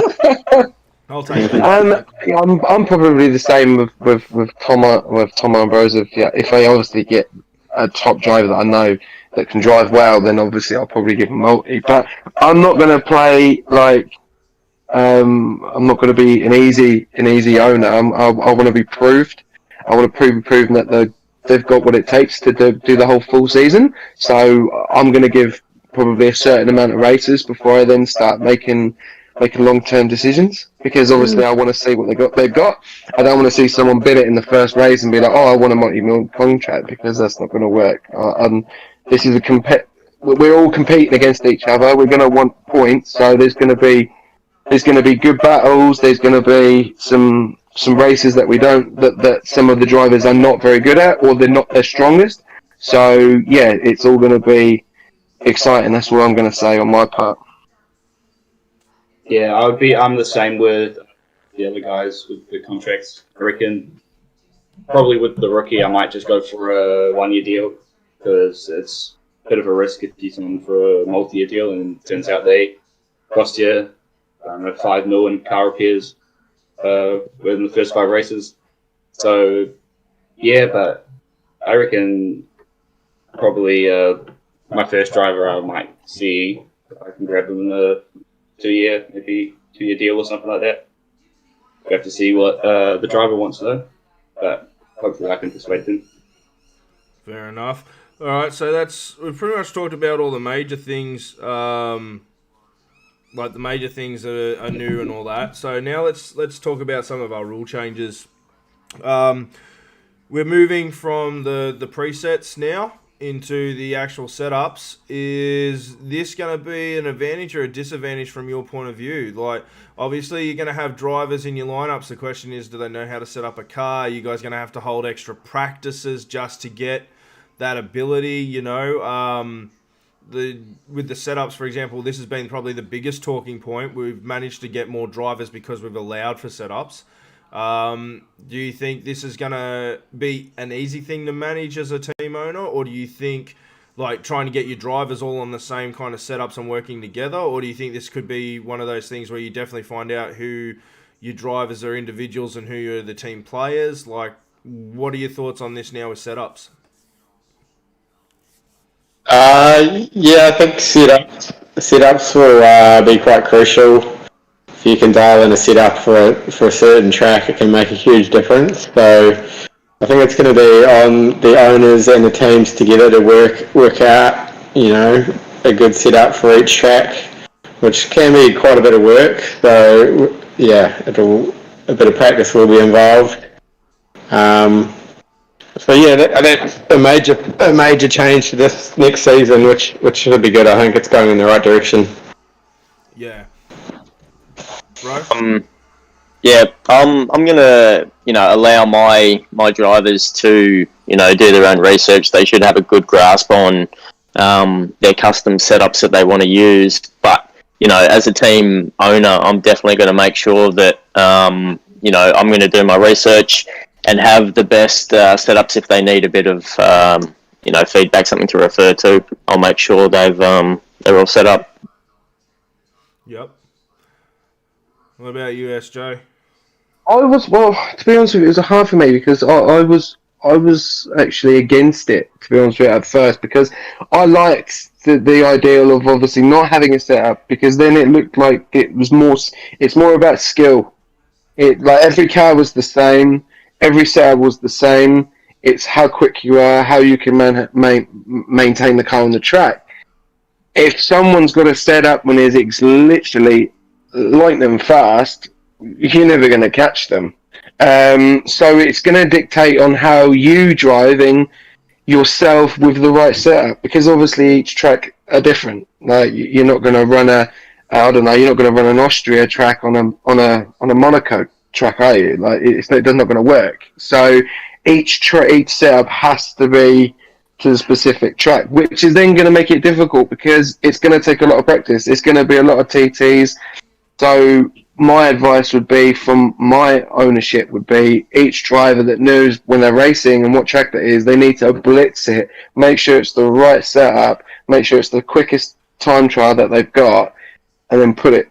I'll take it. I'm probably the same with Tomo and Broseph. Yeah, if I obviously get a top driver that I know that can drive well, then obviously I'll probably give him multi. But I'm not going to play I'm not going to be an easy owner. I want to be proved. I want to be proven that they've got what it takes to do the whole full season. So I'm going to give probably a certain amount of races before I then start making long-term decisions, because obviously I want to see what they've got. I don't want to see someone bid it in the first race and be like, oh, I want a multi-million contract, because that's not going to work. This is we're all competing against each other. We're going to want points, so there's going to be good battles. There's going to be some races that some of the drivers are not very good at, or they're not their strongest. So yeah, it's all going to be exciting. That's what I'm going to say on my part. Yeah, I'm the same with the other guys with the contracts. I reckon probably with the rookie, I might just go for a 1-year deal, because it's a bit of a risk if you sign for a multi-year deal and it turns out they cost you, I don't know, $5 million in car repairs within the first 5 races. So yeah, but I reckon probably my first driver I might see if I can grab him in a 2-year deal or something like that. We have to see what the driver wants though, but hopefully I can persuade them. Fair enough. All right, so we've pretty much talked about all the major things, like the major things that are new and all that. So now let's talk about some of our rule changes. We're moving from the presets now into the actual setups. Is this going to be an advantage or a disadvantage from your point of view? Like, obviously you're going to have drivers in your lineups. The question is, do they know how to set up a car? Are you guys going to have to hold extra practices just to get that ability, you know? With the setups, for example, this has been probably the biggest talking point. We've managed to get more drivers because we've allowed for setups. Do you think this is going to be an easy thing to manage as a team owner, or do you think like trying to get your drivers all on the same kind of setups and working together, or do you think this could be one of those things where you definitely find out who your drivers are individuals and who are the team players? Like, what are your thoughts on this now with setups? Yeah, I think setups will be quite crucial. If you can dial in a setup for a certain track, it can make a huge difference. So I think it's going to be on the owners and the teams together to work out, you know, a good setup for each track, which can be quite a bit of work. So yeah, a bit of practice will be involved. So yeah, that's a major change to this next season, which should be good. I think it's going in the right direction. Yeah. Right. Yeah, I'm gonna, allow my drivers to, do their own research. They should have a good grasp on their custom setups that they want to use. But, as a team owner, I'm definitely going to make sure that, I'm going to do my research and have the best setups. If they need a bit of, feedback, something to refer to, I'll make sure they're all set up. Yep. What about you, SJ? To be honest with you, it was hard for me because I was actually against it, to be honest with you, at first, because I liked the ideal of obviously not having a setup, because then it looked like it's more about skill. Like every car was the same, every setup was the same. It's how quick you are, how you can maintain the car on the track. If someone's got a setup when it's literally lightning fast, you're never going to catch them. So it's going to dictate on how you driving yourself with the right setup, because obviously each track are different. Like you're not going to run you're not going to run an Austria track on a Monaco track, are you? Like it's not going to work. So each setup has to be to the specific track, which is then going to make it difficult because it's going to take a lot of practice. It's going to be a lot of TTs. So my advice would be, from my ownership, would be each driver that knows when they're racing and what track that is, they need to blitz it, make sure it's the right setup, make sure it's the quickest time trial that they've got, and then put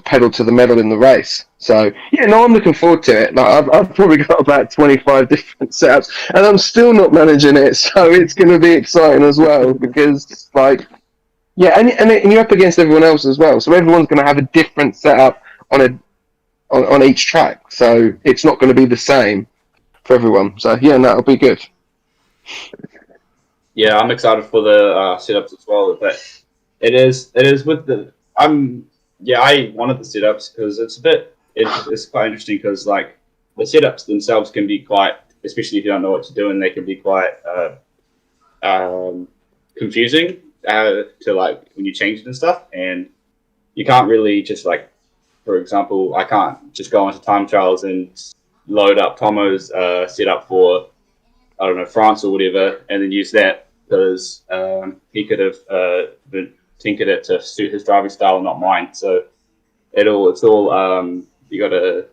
pedal to the metal in the race. So yeah, no, I'm looking forward to it. Like I've probably got about 25 different setups, and I'm still not managing it, so it's going to be exciting as well, because and you're up against everyone else as well, so everyone's going to have a different setup on each track. So it's not going to be the same for everyone. So yeah, no, it'll be good. Yeah, I'm excited for the setups as well. But it is with the I wanted the setups because it's quite interesting because like the setups themselves can be quite, especially if you don't know what to do, and they can be quite confusing to like when you change it and stuff, and you can't really just like, for example, I can't just go onto time trials and load up Tomo's setup for, I don't know, France or whatever, and then use that because he could have tinkered it to suit his driving style, not mine. So it's all you got to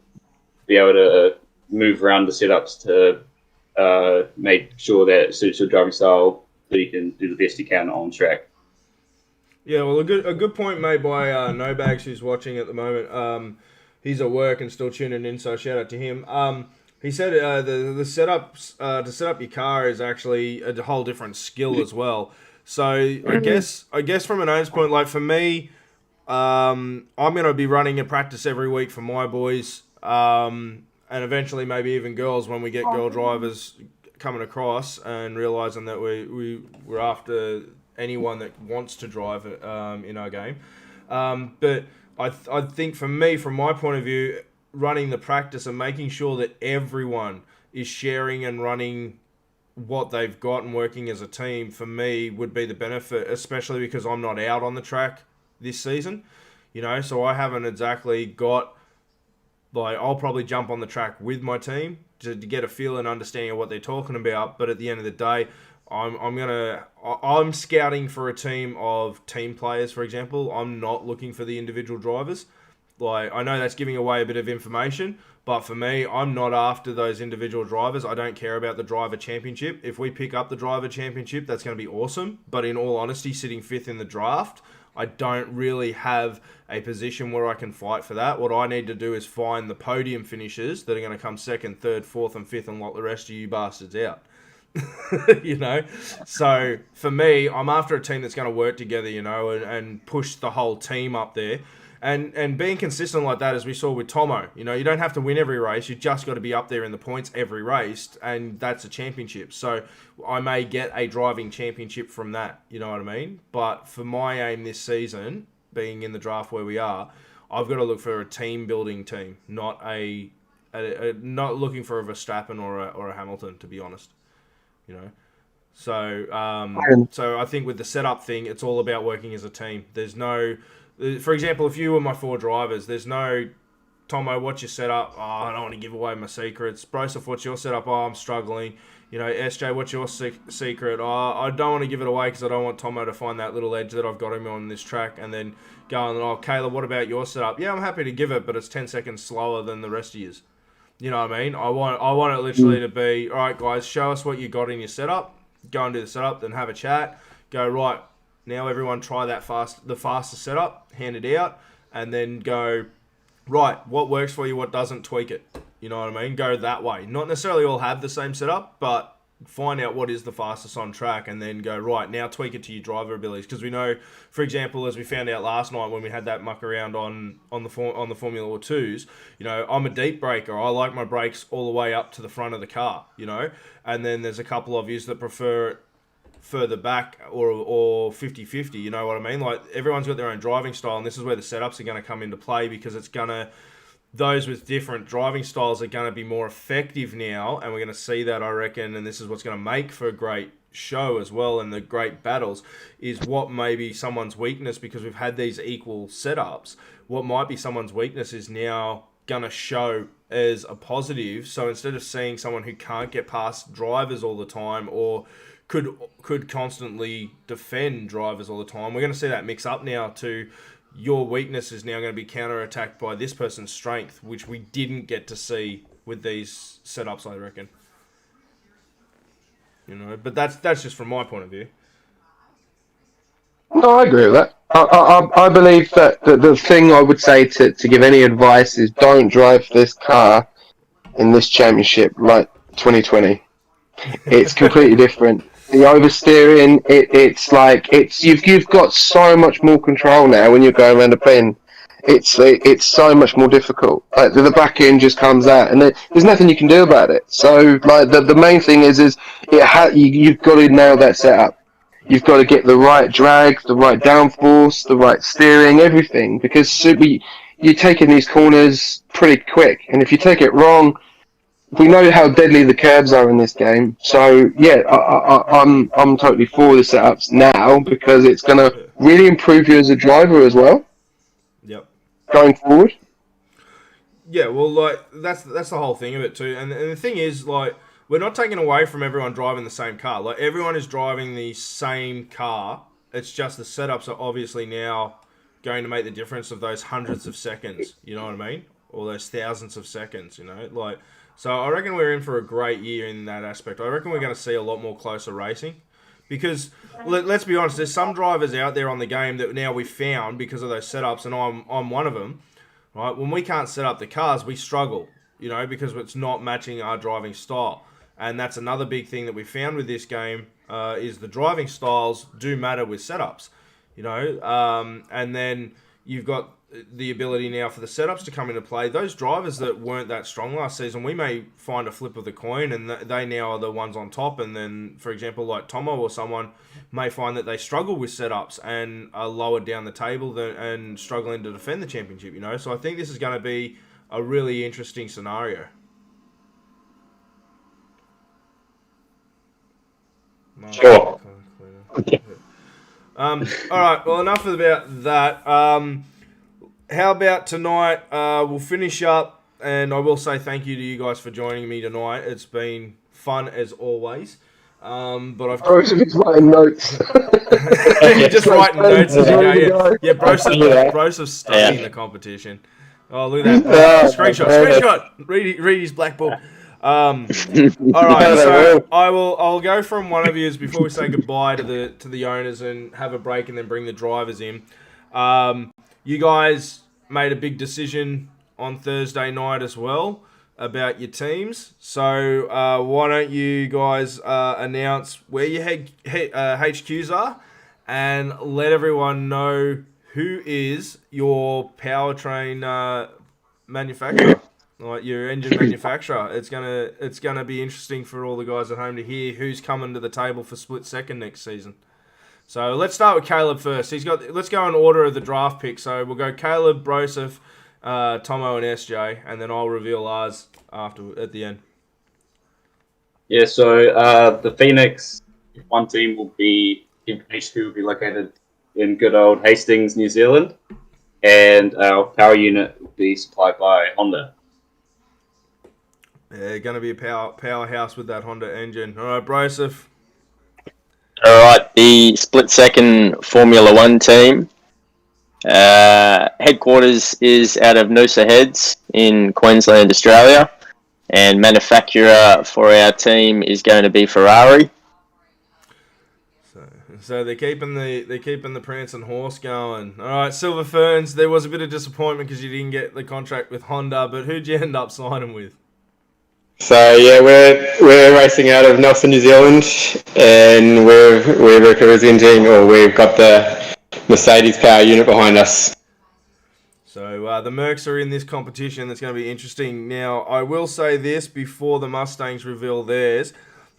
be able to move around the setups to make sure that it suits your driving style, so you can do the best you can on track. Yeah, well, a good point made by No Bags, who's watching at the moment. He's at work and still tuning in, so shout out to him. He said the setups to set up your car is actually a whole different skill as well. So I guess from an owner's point, like for me, I'm going to be running a practice every week for my boys, and eventually maybe even girls when we get girl drivers coming across and realizing that we're after anyone that wants to drive it in our game. But I think for me, from my point of view, running the practice and making sure that everyone is sharing and running what they've got and working as a team, for me, would be the benefit, especially because I'm not out on the track this season. So I haven't exactly got, like, I'll probably jump on the track with my team to get a feel and understanding of what they're talking about. But at the end of the day, I'm scouting for a team of team players, for example. I'm not looking for the individual drivers. Like, I know that's giving away a bit of information, but for me, I'm not after those individual drivers. I don't care about the driver championship. If we pick up the driver championship, that's going to be awesome. But in all honesty, sitting 5th in the draft, I don't really have a position where I can fight for that. What I need to do is find the podium finishers that are going to come 2nd, 3rd, 4th, and 5th and lock the rest of you bastards out. So for me, I'm after a team that's going to work together, and push the whole team up there. And being consistent like that, as we saw with Tomo, you don't have to win every race. You just got to be up there in the points every race, and that's a championship. So I may get a driving championship from that, you know what I mean? But for my aim this season, being in the draft where we are, I've got to look for a team-building team, not not looking for a Verstappen or a Hamilton, to be honest. So I think with the setup thing, it's all about working as a team. There's no, for example, if you were my 4 drivers, there's no, Tomo, what's your setup? Oh, I don't want to give away my secrets. Broseph, what's your setup? Oh, I'm struggling. SJ, what's your secret? Oh, I don't want to give it away because I don't want Tomo to find that little edge that I've got him on this track, and then going, oh, Kayla, what about your setup? Yeah, I'm happy to give it, but it's 10 seconds slower than the rest of yours. You know what I mean? I want it literally to be, all right, guys, show us what you got in your setup. Go and do the setup, then have a chat. Go, right, now everyone try the fastest setup, hand it out, and then go, right, what works for you, what doesn't, tweak it. You know what I mean? Go that way. Not necessarily all have the same setup, but find out what is the fastest on track and then go, right, now tweak it to your driver abilities. Because we know, for example, as we found out last night when we had that muck around on the Formula 2s, I'm a deep braker. I like my brakes all the way up to the front of the car, and then there's a couple of yous that prefer further back or 50-50, you know what I mean? Like, everyone's got their own driving style, and this is where the setups are going to come into play, because it's going to, those with different driving styles are going to be more effective now, and we're going to see that, I reckon, and this is what's going to make for a great show as well, and the great battles, is what may be someone's weakness, because we've had these equal setups. What might be someone's weakness is now going to show as a positive. So instead of seeing someone who can't get past drivers all the time, or could constantly defend drivers all the time, we're going to see that mix up now to your weakness is now going to be counter-attacked by this person's strength, which we didn't get to see with these setups, I reckon. But that's just from my point of view. No, I agree with that. I believe that the thing I would say to give any advice is don't drive this car in this championship like 2020. It's completely different. The oversteering, you've got so much more control now when you're going around a bend. it's so much more difficult. Like the back end just comes out, and there's nothing you can do about it. So like the main thing is you've got to nail that setup. You've got to get the right drag, the right downforce, the right steering, everything, because you're taking these corners pretty quick, and if you take it wrong, we know how deadly the curbs are in this game. So yeah, I'm totally for the setups now because it's going to really improve you as a driver as well Yep. going forward. Yeah, well, like that's the whole thing of it too. And the thing is, like, we're not taking away from everyone driving the same car. Like, everyone is driving the same car. It's just the setups are obviously now going to make the difference of those hundreds of seconds. You know what I mean? Or those thousands of seconds. You know, like. So I reckon we're in for a great year in that aspect. I reckon we're going to see a lot more closer racing. Because, let's be honest, there's some drivers out there on the game that now we've found because of those setups, and I'm one of them. Right? When we can't set up the cars, we struggle, you know, because it's not matching our driving style. And that's another big thing that we found with this game is the driving styles do matter with setups, you know. And then you've got the ability now for the setups to come into play. Those drivers that weren't that strong last season, we may find a flip of the coin and they now are the ones on top. And then, for example, like Tomo or someone may find that they struggle with setups and are lower down the table and struggling to defend the championship, you know. So I think this is going to be a really interesting scenario. Sure. All right, well, enough about that. How about tonight? We'll finish up, and I will say thank you to you guys for joining me tonight. It's been fun as always. But I've Just writing notes. You're just writing notes as you go. Yeah, Bros of studying the competition. Oh, look at that! Screenshot. Read his black book. All right, so I'll go from one of you before we say goodbye to the owners and have a break, and then bring the drivers in. You guys made a big decision on Thursday night as well about your teams. So why don't you guys announce where your HQs are and let everyone know who is your powertrain manufacturer, like your engine manufacturer. It's gonna be interesting for all the guys at home to hear who's coming to the table for split second next season. So let's start with Caleb first. Let's go in order of the draft pick. So we'll go Caleb, Broseph, Tomo, and SJ, and then I'll reveal ours at the end. Yeah, so the Phoenix one team will be HQ will be located in good old Hastings, New Zealand, and our power unit will be supplied by Honda. Yeah, going to be a powerhouse with that Honda engine. All right, Broseph. All right, the split second Formula One team. Headquarters is out of Noosa Heads in Queensland, Australia, and manufacturer for our team is going to be Ferrari. So they're keeping the prancing horse going. All right, Silver Ferns. There was a bit of disappointment because you didn't get the contract with Honda, but who'd you end up signing with? So yeah, we're racing out of Nelson, New Zealand, and we're representing, or we've got the Mercedes power unit behind us. So the Mercs are in this competition. That's going to be interesting. Now, I will say this before the Mustangs reveal theirs: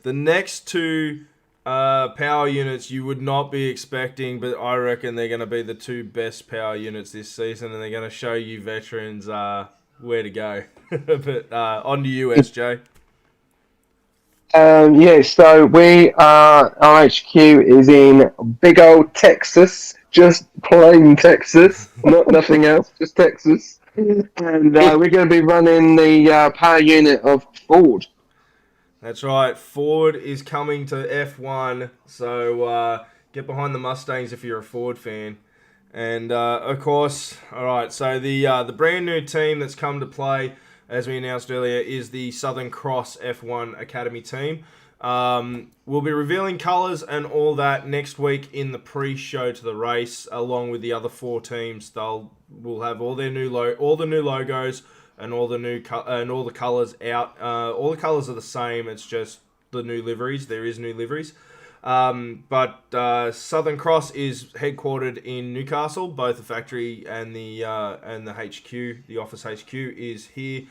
the next two power units you would not be expecting, but I reckon they're going to be the two best power units this season, and they're going to show you veterans where to go. But on to you, SJ. Yeah, so our HQ is in big old Texas, just plain Texas, nothing else, just Texas. And we're going to be running the power unit of Ford. That's right, Ford is coming to F1, so get behind the Mustangs if you're a Ford fan. And of course, all right, so the brand new team that's come to play, as we announced earlier, is the Southern Cross F1 Academy team. We'll be revealing colours and all that next week in the pre-show to the race, along with the other four teams. We'll have all their new logos and all the colours out. All the colours are the same. It's just the new liveries. There is new liveries. But Southern Cross is headquartered in Newcastle. Both the factory and the HQ, the office HQ, is here.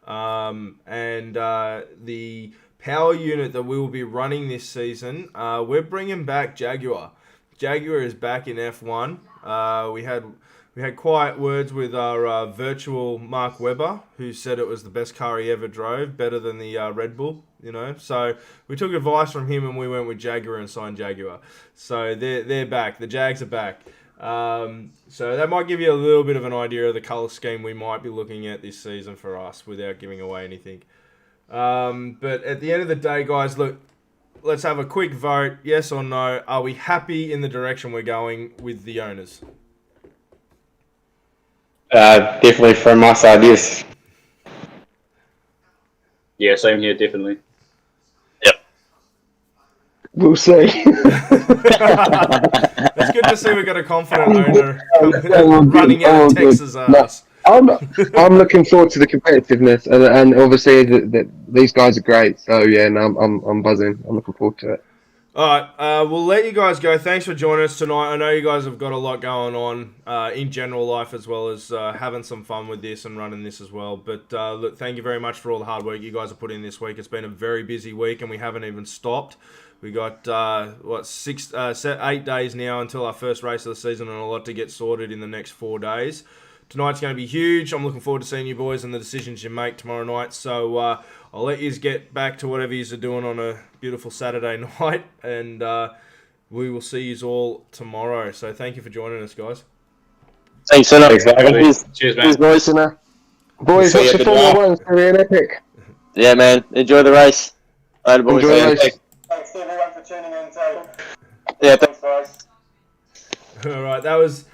And the power unit that we will be running this season, we're bringing back Jaguar. Jaguar is back in F1. We had quiet words with our virtual Mark Webber, who said it was the best car he ever drove, better than the Red Bull, you know. So we took advice from him and we went with Jaguar and signed Jaguar. So they're back. The Jags are back. So that might give you a little bit of an idea of the colour scheme we might be looking at this season for us without giving away anything. But at the end of the day, guys, look, let's have a quick vote, yes or no. Are we happy in the direction we're going with the owners? Definitely from my side, yes. Yeah, same here, definitely. We'll see. It's good to see we've got a confident owner running out of Texas ass. I'm looking forward to the competitiveness, and obviously these guys are great. So yeah, no, I'm buzzing. I'm looking forward to it. All right, we'll let you guys go. Thanks for joining us tonight. I know you guys have got a lot going on in general life as well as having some fun with this and running this as well. But look, thank you very much for all the hard work you guys have put in this week. It's been a very busy week and we haven't even stopped. We got, 8 days now until our first race of the season and a lot to get sorted in the next 4 days. Tonight's going to be huge. I'm looking forward to seeing you boys and the decisions you make tomorrow night. So I'll let you get back to whatever you're doing on a beautiful Saturday night. And we will see you all tomorrow. So thank you for joining us, guys. Thanks, Senna. Thanks, mate. Cheers, man. Cheers, boys. Senna. Boys, See watch you. the Formula 1. It's going to be an epic. Yeah, man. Enjoy the race. Later, boys. Enjoy the race. Thanks everyone for tuning in too. Yeah, thanks, guys. All right, that was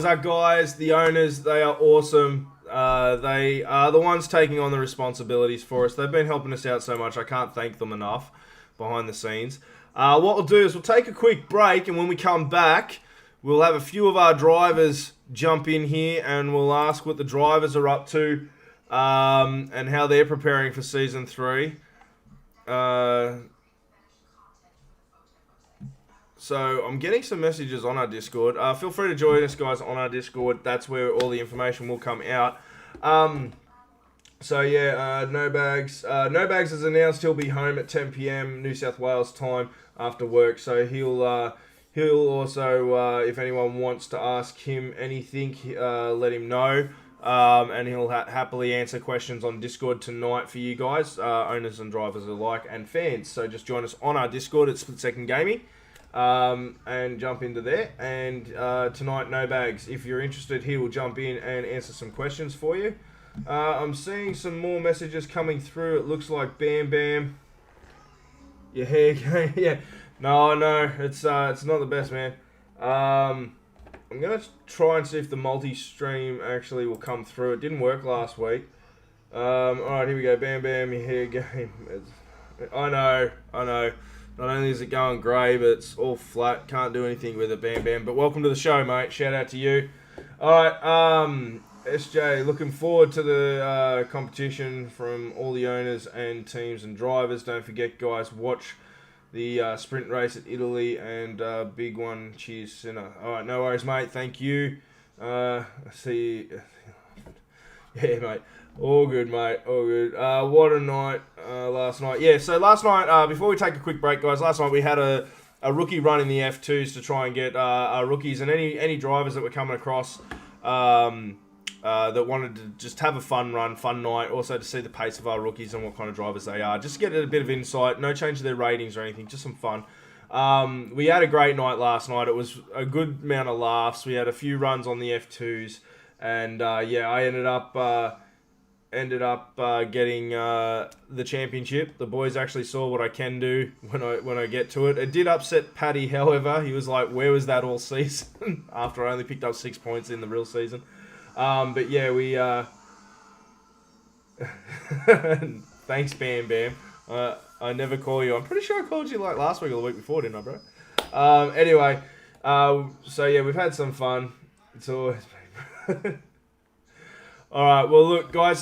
our guys, the owners. They are awesome. They are the ones taking on the responsibilities for us. They've been helping us out so much. I can't thank them enough behind the scenes. What we'll do is we'll take a quick break, and when we come back, we'll have a few of our drivers jump in here, and we'll ask what the drivers are up to and how they're preparing for Season 3. So I'm getting some messages on our Discord. Feel free to join us, guys, on our Discord. That's where all the information will come out. So yeah, No Bags. No Bags has announced he'll be home at 10 p.m. New South Wales time after work. So he'll also, if anyone wants to ask him anything, let him know. And he'll happily answer questions on Discord tonight for you guys, owners and drivers alike, and fans. So just join us on our Discord at Split Second Gaming. And jump into there. And tonight, No Bags, if you're interested, he will jump in and answer some questions for you. I'm seeing some more messages coming through. It looks like Bam Bam. Your hair game. Yeah. No, it's not the best, man. I'm gonna try and see if the multi-stream actually will come through. It didn't work last week. Alright, here we go. Bam Bam, your hair game. I know. Not only is it going grey, but it's all flat. Can't do anything with it, Bam Bam. But welcome to the show, mate. Shout out to you. Alright, SJ, looking forward to the competition from all the owners and teams and drivers. Don't forget, guys, watch the sprint race at Italy and big one. Cheers, Sinner. Alright, no worries, mate. Thank you. See you. Yeah, mate. All good, mate. All good. What a night last night. Yeah, so last night, before we take a quick break, guys, last night we had a rookie run in the F2s to try and get our rookies and any drivers that were coming across that wanted to just have a fun run, fun night, also to see the pace of our rookies and what kind of drivers they are. Just to get a bit of insight. No change to their ratings or anything, just some fun. We had a great night last night. It was a good amount of laughs. We had a few runs on the F2s. And, I ended up getting the championship. The boys actually saw what I can do when I get to it. It did upset Paddy, however. He was like, where was that all season? After I only picked up 6 points in the real season. But yeah, we... Thanks, Bam Bam. I never call you. I'm pretty sure I called you like last week or the week before, didn't I, bro? Anyway, so yeah, we've had some fun. It's always been... Alright, well look guys,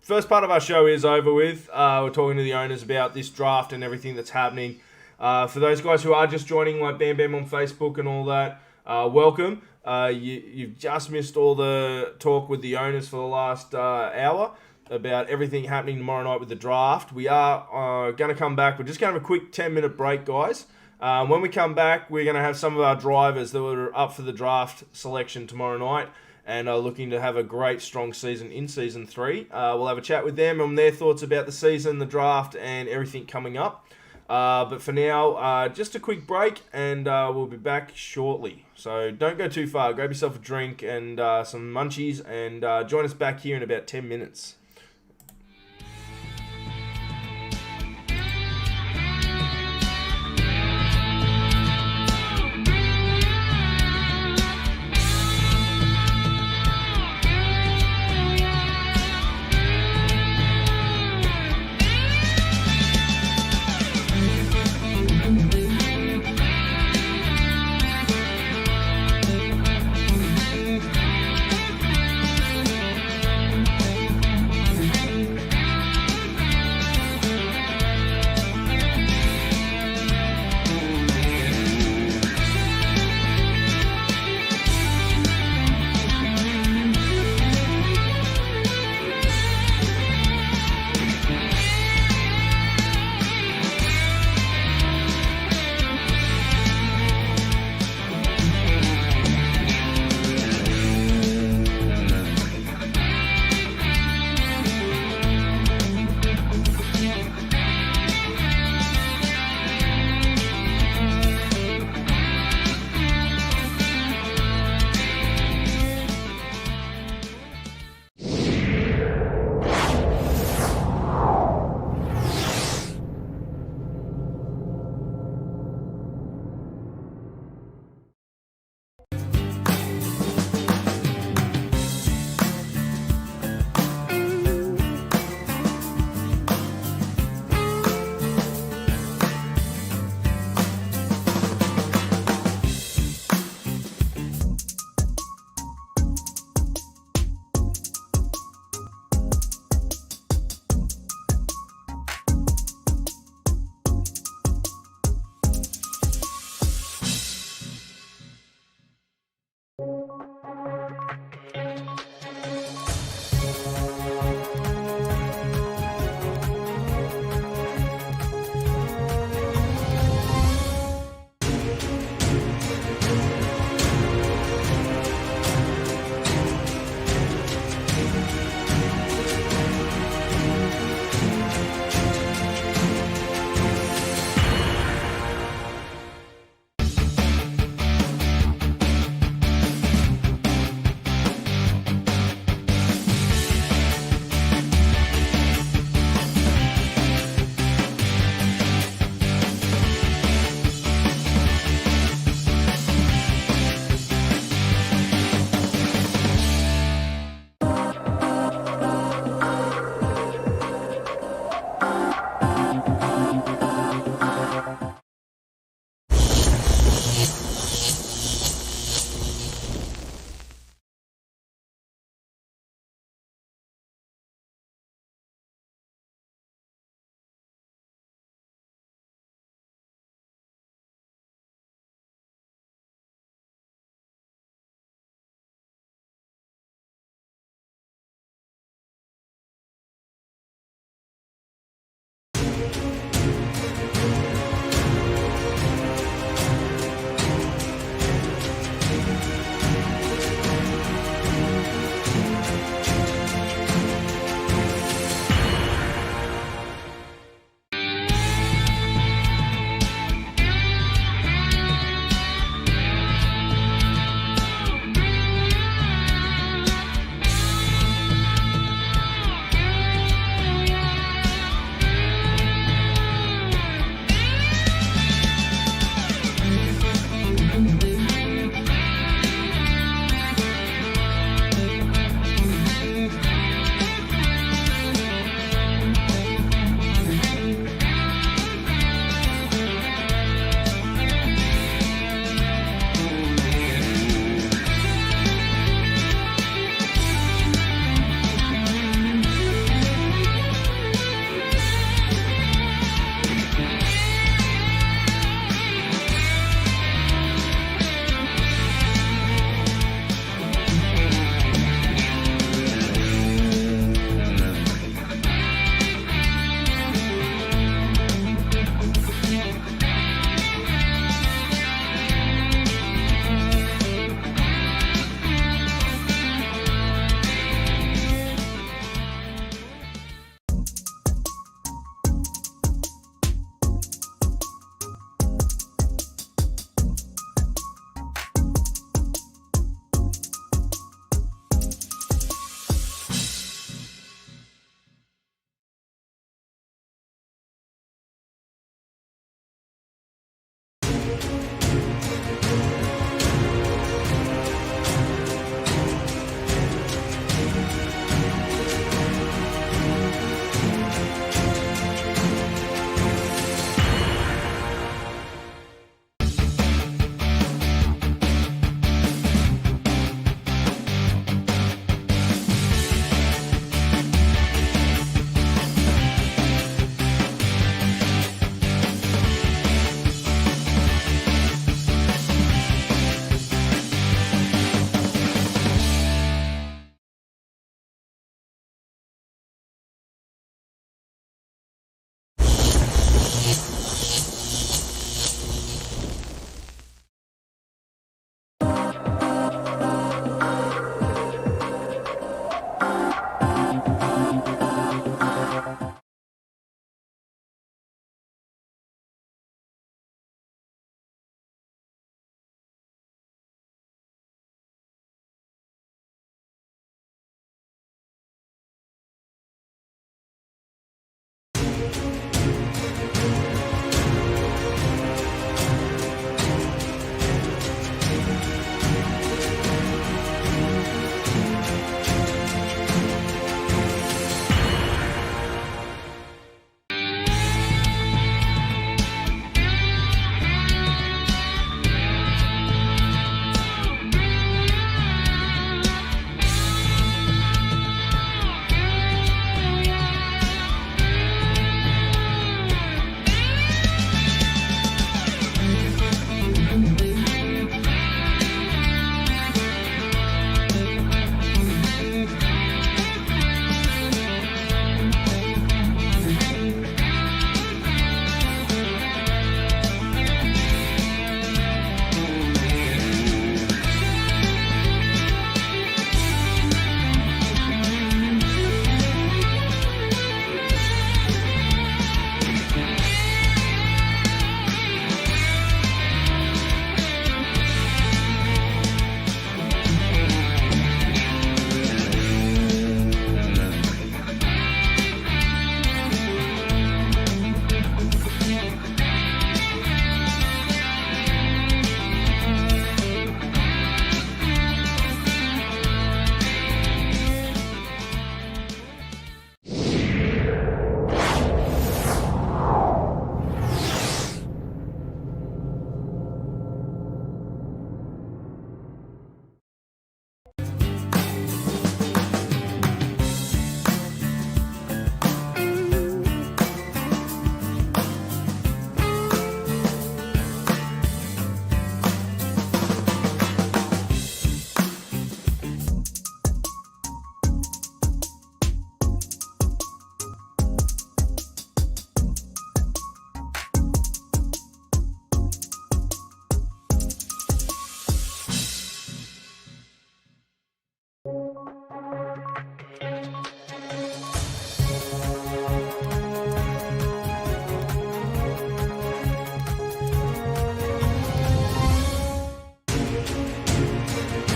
first part of our show is over with. We're talking to the owners about this draft and everything that's happening. For those guys who are just joining, like Bam Bam on Facebook and all that, welcome. You've just missed all the talk with the owners for the last hour about everything happening tomorrow night with the draft. We are going to come back. We're just going to have a quick 10-minute break, guys. When we come back, we're going to have some of our drivers that are up for the draft selection tomorrow night and are looking to have a great, strong season in Season 3. We'll have a chat with them on their thoughts about the season, the draft, and everything coming up. But for now, just a quick break, and we'll be back shortly. So don't go too far. Grab yourself a drink and some munchies, and join us back here in about 10 minutes.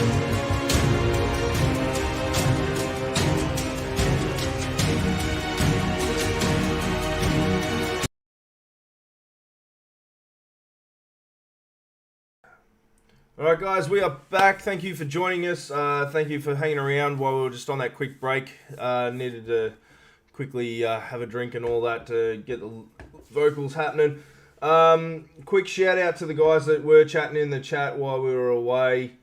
Alright guys, we are back. Thank you for joining us. Thank you for hanging around while we were just on that quick break. Needed to quickly have a drink and all that to get the vocals happening. Quick shout out to the guys that were chatting in the chat while we were away.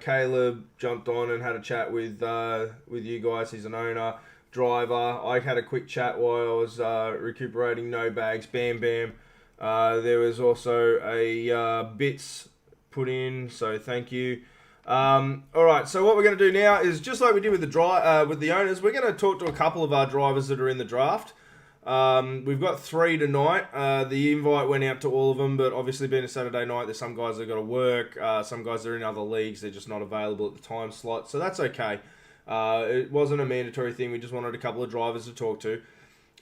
Caleb jumped on and had a chat with you guys. He's an owner, driver. I had a quick chat while I was recuperating. No bags, bam bam. There was also a bits put in, so thank you. Alright, so what we're going to do now is just like we did with the owners, we're going to talk to a couple of our drivers that are in the draft. We've got 3 tonight. The invite went out to all of them, but obviously being a Saturday night, there's some guys that got to work, some guys that are in other leagues, they're just not available at the time slot, so that's okay. It wasn't a mandatory thing, we just wanted a couple of drivers to talk to.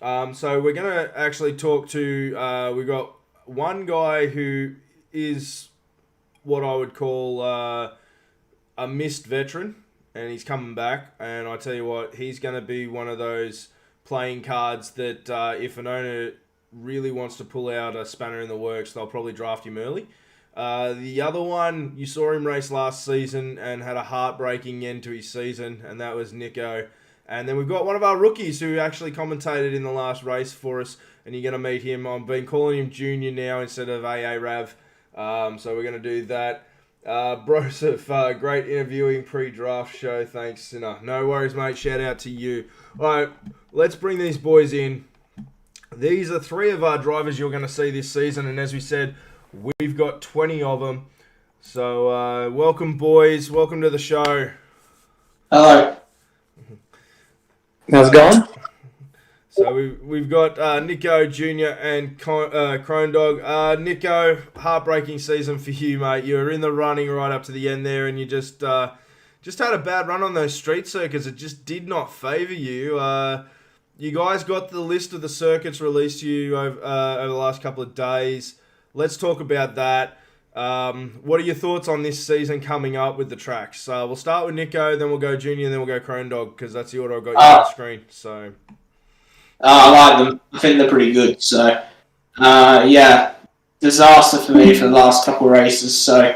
So we're going to actually talk to, we've got one guy who is what I would call a missed veteran, and he's coming back, and I tell you what, he's going to be one of those playing cards that if an owner really wants to pull out a spanner in the works, they'll probably draft him early. The other one, you saw him race last season and had a heartbreaking end to his season, and that was Nico. And then we've got one of our rookies who actually commentated in the last race for us, and you're going to meet him. I've been calling him Junior now instead of AA Rav. So we're going to do that. Broseph, great interviewing pre-draft show. Thanks. No worries, mate. Shout out to you. All right, let's bring these boys in. These are 3 of our drivers you're going to see this season. And as we said, we've got 20 of them. So welcome, boys. Welcome to the show. Hello. How's it going? So we've got Nico Jr. and Crone Dog. Nico, heartbreaking season for you, mate. You were in the running right up to the end there, and you just had a bad run on those street circuits. It just did not favour you. You guys got the list of the circuits released to you over the last couple of days. Let's talk about that. What are your thoughts on this season coming up with the tracks? We'll start with Nico, then we'll go Junior, and then we'll go Crone Dog, because that's the order I've got you on the screen. So. I like them. I think they're pretty good. So, yeah, disaster for me for the last couple of races. So,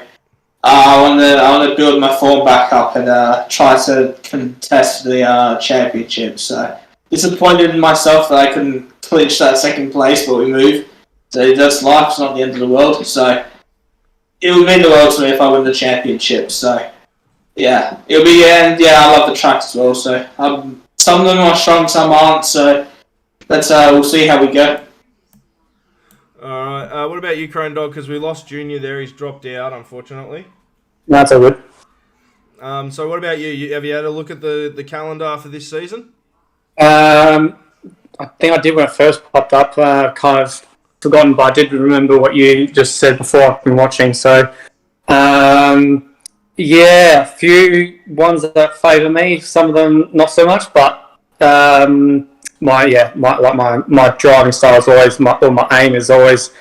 I want to build my form back up and try to contest the championship. So, disappointed in myself that I couldn't clinch that second place, but we moved. So that's life. It's not the end of the world. So, it would mean the world to me if I win the championship. So, yeah, it'll be. And yeah, I love the tracks as well. So, some of them are strong, some aren't. So. We'll see how we go. Alright, what about you, Crone Dog? Because we lost Junior there, he's dropped out, unfortunately. No, that's all good. So what about you? Have you had a look at the calendar for this season? I think I did when it first popped up. Kind of forgotten, but I did remember what you just said before. I've been watching. So, yeah, a few ones that favour me. Some of them not so much, but my driving style is always my aim is always,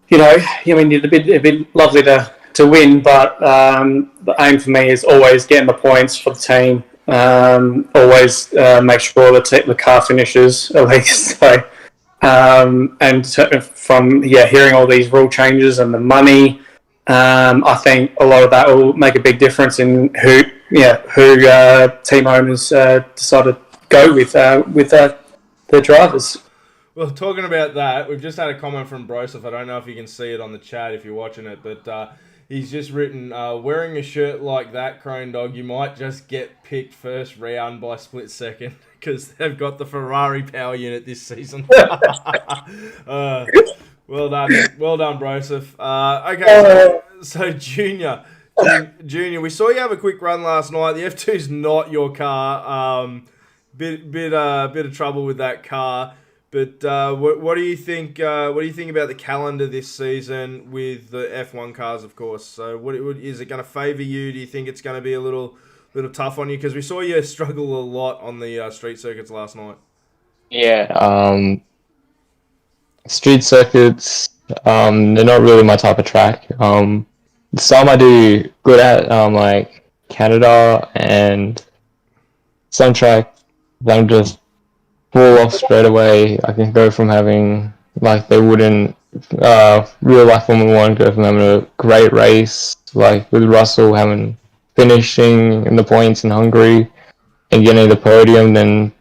it'd be lovely to win, but the aim for me is always getting the points for the team. Always make sure the car finishes at least. So, from hearing all these rule changes and the money, I think a lot of that will make a big difference in who team owners decide to go with the drivers. Well, talking about that, we've just had a comment from Broseph. I don't know if you can see it on the chat if you're watching it, but he's just written, wearing a shirt like that, Crone Dog, you might just get picked first round by split second because they've got the Ferrari power unit this season. Well done, Broseph. Okay, so Junior, we saw you have a quick run last night. The F2's not your car. Bit of trouble with that car. But what do you think? What do you think about the calendar this season with the F1 cars, of course? So, is it going to favour you? Do you think it's going to be a little tough on you? Because we saw you struggle a lot on the street circuits last night. Yeah, street circuits, they're not really my type of track. some I do good at, like Canada, and some track I'm just fall off straight away. I can go from having, like, they wouldn't, real life Formula One, go from having a great race, like with Russell having finishing in the points in Hungary and getting the podium, then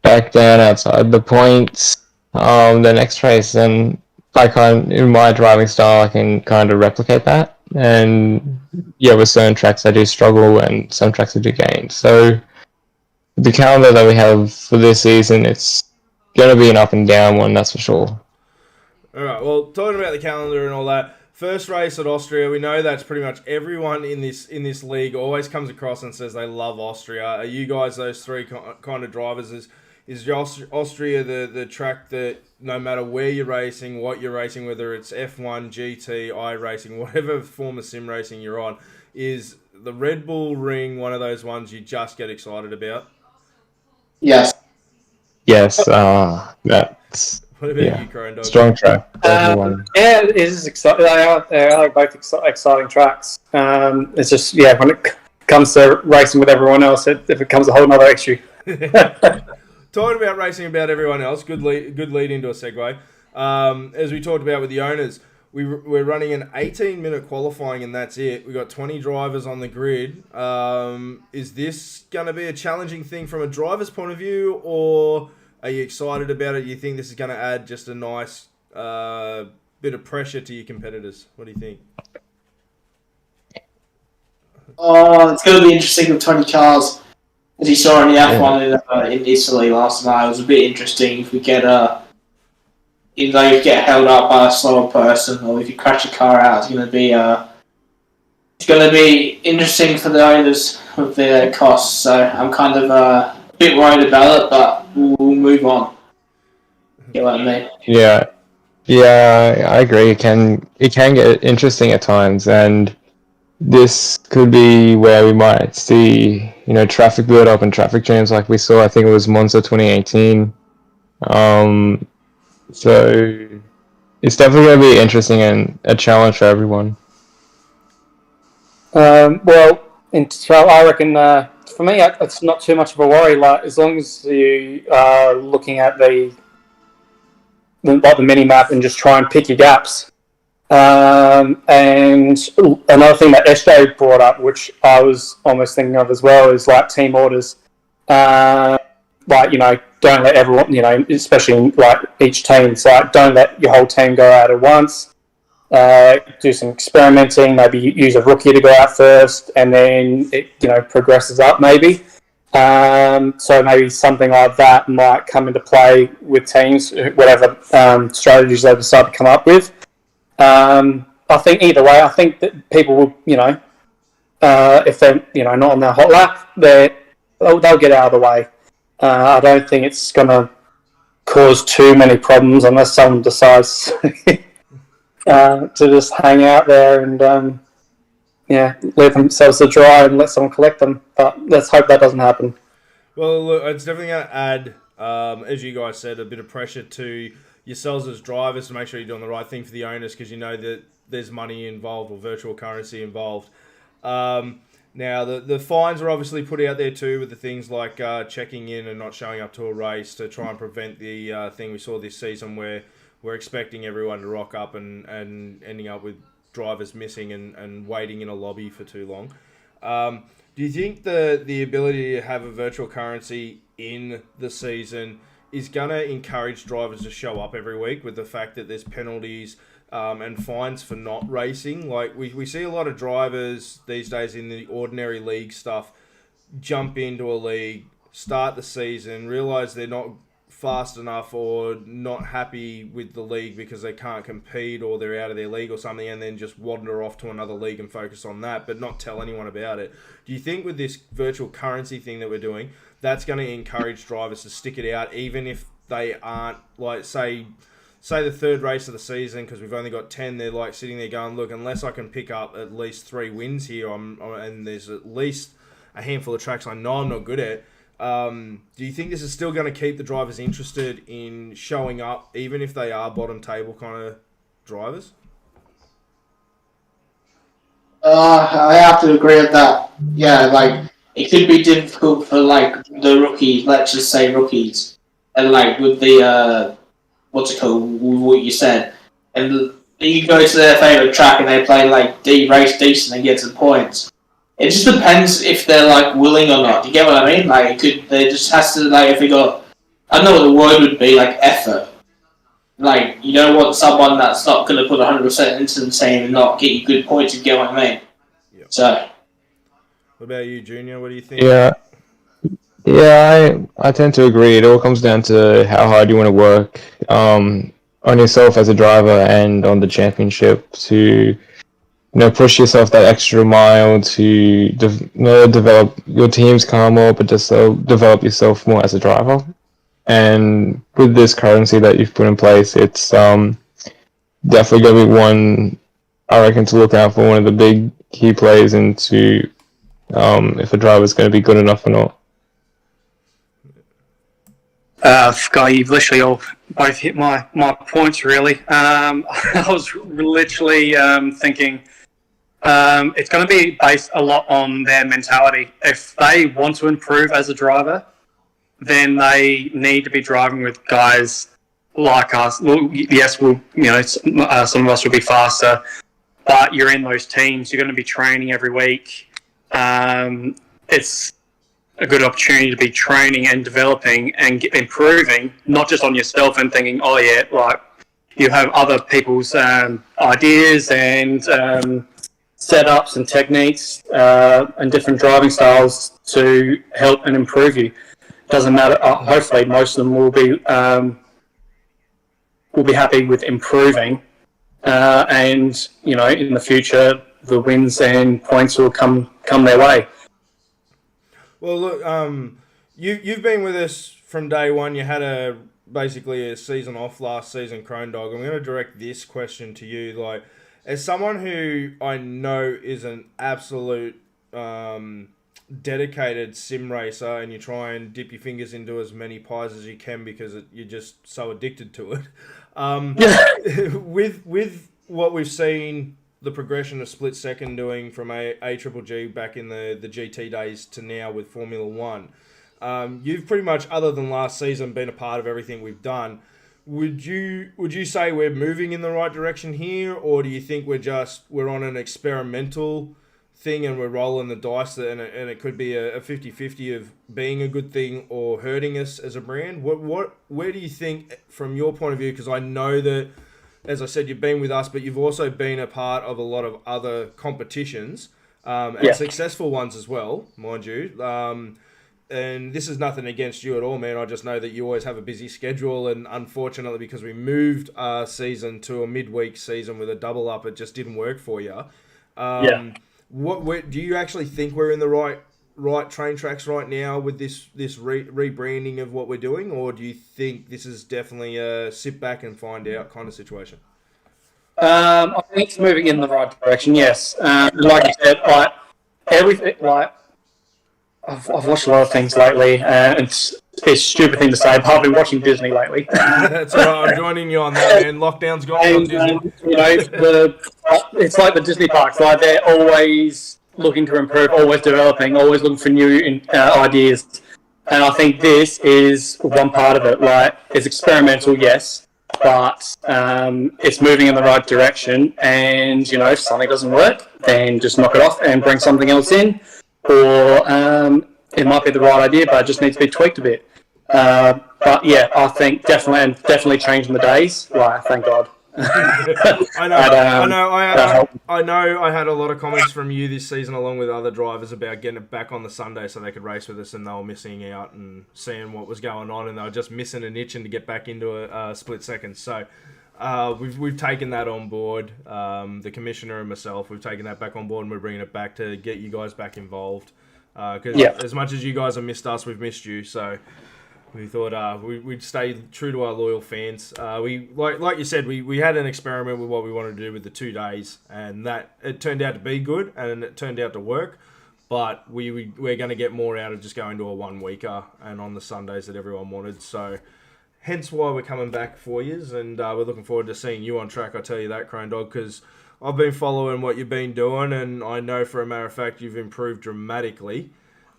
back down outside the points, the next race. And in my driving style, I can kind of replicate that. And yeah, with certain tracks I do struggle, and some tracks I do gain. So the calendar that we have for this season, it's going to be an up and down one, that's for sure. All right. Well, talking about the calendar and all that, first race at Austria, we know that's pretty much everyone in this league always comes across and says they love Austria. Are you guys those three kind of drivers? Is Austria the track that no matter where you're racing, what you're racing, whether it's F1, GT, iRacing, whatever form of sim racing you're on, is the Red Bull Ring one of those ones you just get excited about? Yes. Yes, that's What about you, Crone Dog? strong track for everyone. Yeah, it is exciting. They are both exciting tracks. It's just, yeah, when it comes to racing with everyone else, it becomes a whole other issue. Talking about racing about everyone else, good lead into a segue. As we talked about with the owners, we're running an 18-minute qualifying and that's it. We've got 20 drivers on the grid. Is this going to be a challenging thing from a driver's point of view, or are you excited about it? You think this is going to add just a nice bit of pressure to your competitors? What do you think? Oh, it's going to be interesting with 20 cars. As you saw in the F1 in Italy last night, it was a bit interesting. If we get you get held up by a slower person, or if you crash a car out, it's going to be interesting for the owners with their costs. So I'm kind of a bit worried about it, but we'll move on. You know what I mean? Yeah, I agree. It can get interesting at times, and this could be where we might see, traffic build up and traffic jams like we saw. I think it was Monza 2018. So it's definitely going to be interesting and a challenge for everyone. Well, so I reckon for me, it's not too much of a worry. Like, as long as you are looking at the mini map and just try and pick your gaps. And another thing that SJ brought up, which I was almost thinking of as well, is like team orders. Don't let everyone, especially like each team, it's like don't let your whole team go out at once. Do some experimenting, maybe use a rookie to go out first, and then it progresses up maybe. So maybe something like that might come into play with teams, whatever strategies they decide to come up with. I think either way, I think that people will, if they're not on their hot lap, they'll get out of the way. I don't think it's going to cause too many problems unless someone decides to just hang out there and leave themselves to dry and let someone collect them. But let's hope that doesn't happen. Well, look, it's definitely going to add, as you guys said, a bit of pressure to yourselves as drivers to make sure you're doing the right thing for the owners, because you know that there's money involved or virtual currency involved. Now, the fines are obviously put out there too, with the things like checking in and not showing up to a race to try and prevent the thing we saw this season where we're expecting everyone to rock up and ending up with drivers missing and waiting in a lobby for too long. Do you think the ability to have a virtual currency in the season is going to encourage drivers to show up every week, with the fact that there's penalties and fines for not racing? Like, we see a lot of drivers these days in the ordinary league stuff jump into a league, start the season, realise they're not fast enough or not happy with the league because they can't compete or they're out of their league or something, and then just wander off to another league and focus on that, but not tell anyone about it. Do you think with this virtual currency thing that we're doing, that's going to encourage drivers to stick it out, even if they aren't, like, say the third race of the season, because we've only got 10, they're like sitting there going, look, unless I can pick up at least 3 wins here, and there's at least a handful of tracks I know I'm not good at, do you think this is still going to keep the drivers interested in showing up, even if they are bottom table kind of drivers? I have to agree with that. Yeah, like it could be difficult for like the rookies. Let's just say rookies, and like with the what's it called? What you said, and you go to their favorite track and they play like race decent and get some points. It just depends if they're like willing or not. You get what I mean? Like, they just has to like if they got, I don't know what the word would be, like effort. Like you don't want someone that's not going to put 100% into the team and not get you good points. You get what I mean? Yep. So. What about you, Junior? What do you think? Yeah, I tend to agree. It all comes down to how hard you want to work on yourself as a driver and on the championship to push yourself that extra mile to develop your team's car more, but just develop yourself more as a driver. And with this currency that you've put in place, it's definitely going to be one, I reckon, to look out for, one of the big key players into if a driver's going to be good enough or not. Guy, you've literally all both hit my points, really. I was literally thinking it's going to be based a lot on their mentality. If they want to improve as a driver, then they need to be driving with guys like us. Well, yes, some of us will be faster, but you're in those teams. You're going to be training every week. It's a good opportunity to be training and developing and improving, not just on yourself and thinking, oh yeah, like you have other people's ideas and setups and techniques and different driving styles to help and improve you. Doesn't matter. Hopefully, most of them will be happy with improving, and in the future, the wins and points will come their way. Well, look, you've been with us from day one. You had basically a season off last season, Crone Dog. I'm going to direct this question to you. Like, as someone who I know is an absolute dedicated sim racer, and you try and dip your fingers into as many pies as you can because you're just so addicted to it. With what we've seen, the progression of Split Second doing from a Triple G back in the GT days to now with Formula One, you've pretty much, other than last season, been a part of everything we've done. Would you say we're moving in the right direction here, or do you think we're on an experimental thing and we're rolling the dice and it could be a 50-50 of being a good thing or hurting us as a brand? Where do you think, from your point of view, because I know that, as I said, you've been with us, but you've also been a part of a lot of other competitions, and successful ones as well, mind you. And this is nothing against you at all, man. I just know that you always have a busy schedule, and unfortunately, because we moved our season to a midweek season with a double up, it just didn't work for you. What do you actually think we're in the right train tracks right now with this rebranding of what we're doing, or do you think this is definitely a sit back and find out kind of situation? I think it's moving in the right direction. Yes, like you said, everything. I've watched a lot of things lately, and it's a stupid thing to say, but I've been watching Disney lately. That's all right. I'm joining you on that, man. Lockdown's gone on Disney. It's like the Disney parks. Like, they're always looking to improve, always developing, always looking for new ideas. And I think this is one part of it. Like, it's experimental, yes, but it's moving in the right direction. And, if something doesn't work, then just knock it off and bring something else in. Or it might be the right idea, but it just needs to be tweaked a bit. But yeah, I think definitely changing the days. Like, thank God. I know. I had a lot of comments from you this season, along with other drivers, about getting it back on the Sunday so they could race with us, and they were missing out and seeing what was going on, and they were just missing an itch and to get back into a split second. So we've taken that on board. The commissioner and myself, we've taken that back on board, and we're bringing it back to get you guys back involved. Because as much as you guys have missed us, we've missed you. So we thought we'd stay true to our loyal fans. We like you said, we had an experiment with what we wanted to do with the 2 days, and that it turned out to be good, and it turned out to work. But we're going to get more out of just going to a 1 weeker and on the Sundays that everyone wanted. So hence why we're coming back 4 years, and we're looking forward to seeing you on track. I tell you that, Crone Dog, because I've been following what you've been doing, and I know for a matter of fact you've improved dramatically.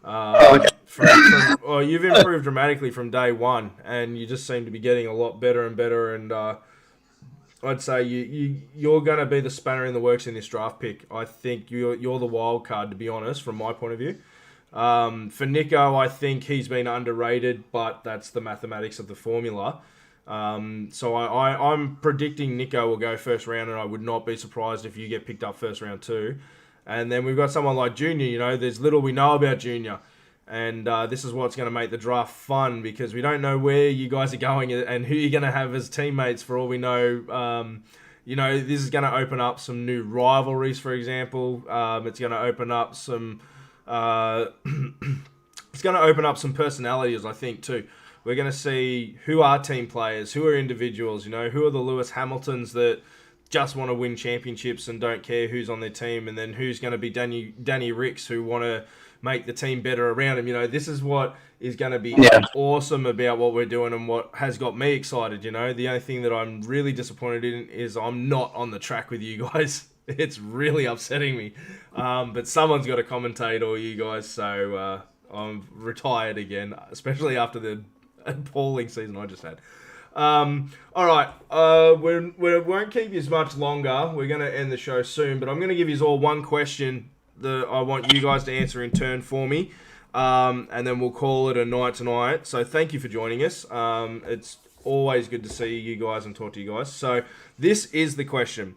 You've improved dramatically from day one, and you just seem to be getting a lot better and better. And I'd say you're going to be the spanner in the works in this draft pick. I think you're the wild card, to be honest, from my point of view. For Nico, I think he's been underrated, but that's the mathematics of the formula. So I'm predicting Nico will go first round, and I would not be surprised if you get picked up first round too. And then we've got someone like Junior. You know, there's little we know about Junior. And this is what's going to make the draft fun, because we don't know where you guys are going and who you're going to have as teammates for all we know. You know, this is going to open up some new rivalries, for example. It's going to open up some... it's going to open up some personalities, I think, too. We're going to see who are team players, who are individuals, you know, who are the Lewis Hamiltons that just want to win championships and don't care who's on their team, and then who's going to be Danny Ricks who want to make the team better around him. You know, this is what is going to be awesome about what we're doing and what has got me excited, you know. The only thing that I'm really disappointed in is I'm not on the track with you guys. It's really upsetting me. But someone's got to commentate all you guys, so I'm retired again, especially after the appalling season I just had. All right, we won't keep you as much longer. We're going to end the show soon, but I'm going to give you all one question that I want you guys to answer in turn for me, and then we'll call it a night tonight. So thank you for joining us. It's always good to see you guys and talk to you guys. So this is the question.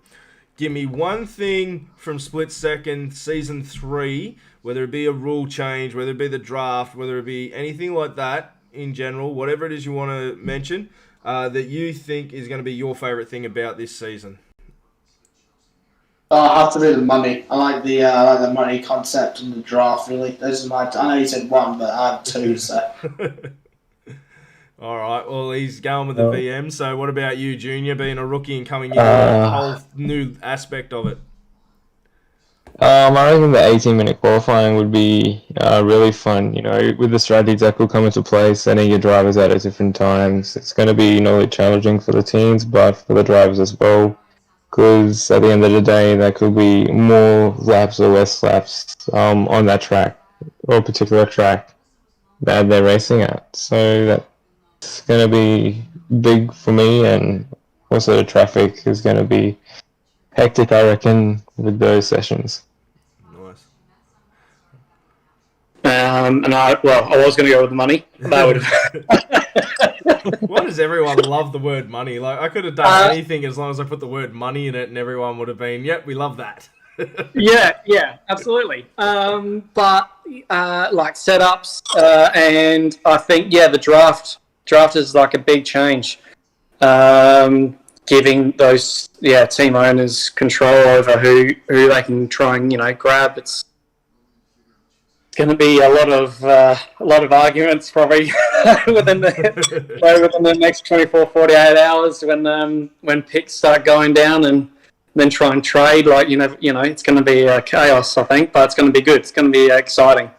Give me one thing from Split Second Season 3, whether it be a rule change, whether it be the draft, whether it be anything like that in general, whatever it is you want to mention, that you think is going to be your favourite thing about this season. I have to do the money. I like the money concept and the draft, really. Those are my... I know you said one, but I have two, so... All right, well, he's going with the VM. So what about you, Junior, being a rookie and coming into a whole new aspect of it? I reckon the 18-minute qualifying would be really fun. You know, with the strategies that could come into play, sending your drivers out at different times. It's going to be not only challenging for the teams, but for the drivers as well. Because at the end of the day, there could be more laps or less laps on that track, or a particular track that they're racing at. So that's going to be big for me, and also the traffic is going to be hectic, I reckon, with those sessions. Nice. And I was going to go with the money. That would. Why does everyone love the word money? Like, I could have done anything as long as I put the word money in it, and everyone would have been, yep, we love that. yeah, absolutely. But like setups, and I think the draft is like a big change. Giving those team owners control over who they can try and grab. It's going to be a lot of arguments probably within the next 24, 48 hours when picks start going down, and then try and trade. Like it's going to be chaos, I think, but it's going to be good. It's going to be exciting.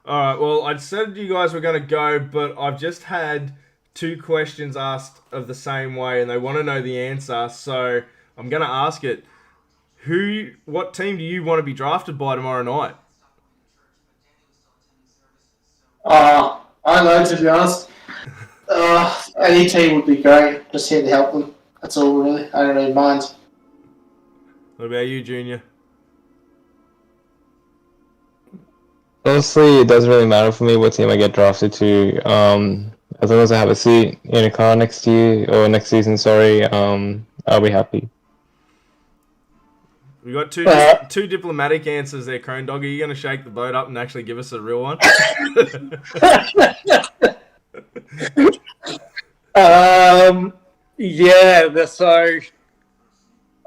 All right. Well, I said you guys were going to go, but I've just had 2 questions asked of the same way, and they want to know the answer. So I'm going to ask it. What team do you want to be drafted by tomorrow night? I don't know, to be honest. Any team would be great. Just here to help them. That's all, really. I don't really mind. What about you, Junior? Honestly, it doesn't really matter for me what team I get drafted to. As long as I have a seat in a car next year, or next season, I'll be happy. We got two diplomatic answers there, Crone Dog. Are you going to shake the boat up and actually give us a real one? So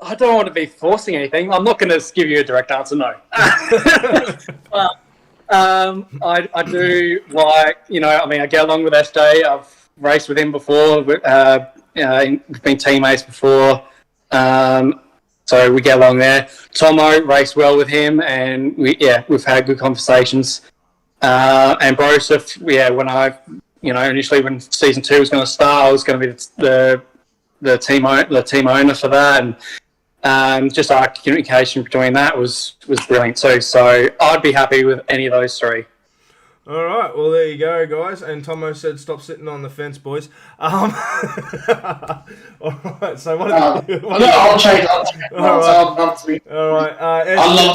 I don't want to be forcing anything. I'm not going to give you a direct answer, no. But I do like, I get along with SJ. I've raced with him before. We've been teammates before. So we get along there. Tomo raced well with him, and we've had good conversations. And Broseph, when I, initially when season 2 was going to start, I was going to be the team owner for that, and Just our communication between that was brilliant too. So I'd be happy with any of those three. All right, well, there you go, guys. And Tomo said, stop sitting on the fence, boys. All right, so I'll change. All right,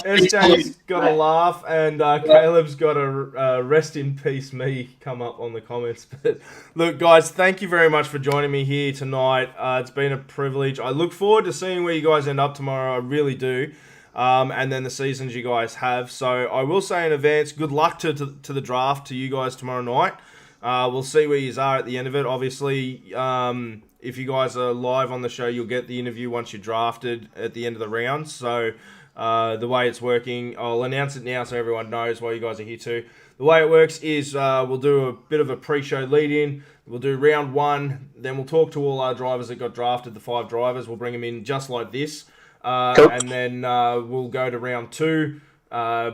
SJ's got a laugh, and Caleb's got a rest in peace me come up on the comments. But look, guys, thank you very much for joining me here tonight. It's been a privilege. I look forward to seeing where you guys end up tomorrow. I really do. And then the seasons you guys have. So I will say in advance, good luck to the draft to you guys tomorrow night. We'll see where you are at the end of it. Obviously, if you guys are live on the show, you'll get the interview once you're drafted at the end of the round. So the way it's working, I'll announce it now so everyone knows while you guys are here too. The way it works is we'll do a bit of a pre-show lead-in. We'll do round 1. Then we'll talk to all our drivers that got drafted, the 5 drivers. We'll bring them in just like this. Cool. And then we'll go to round 2,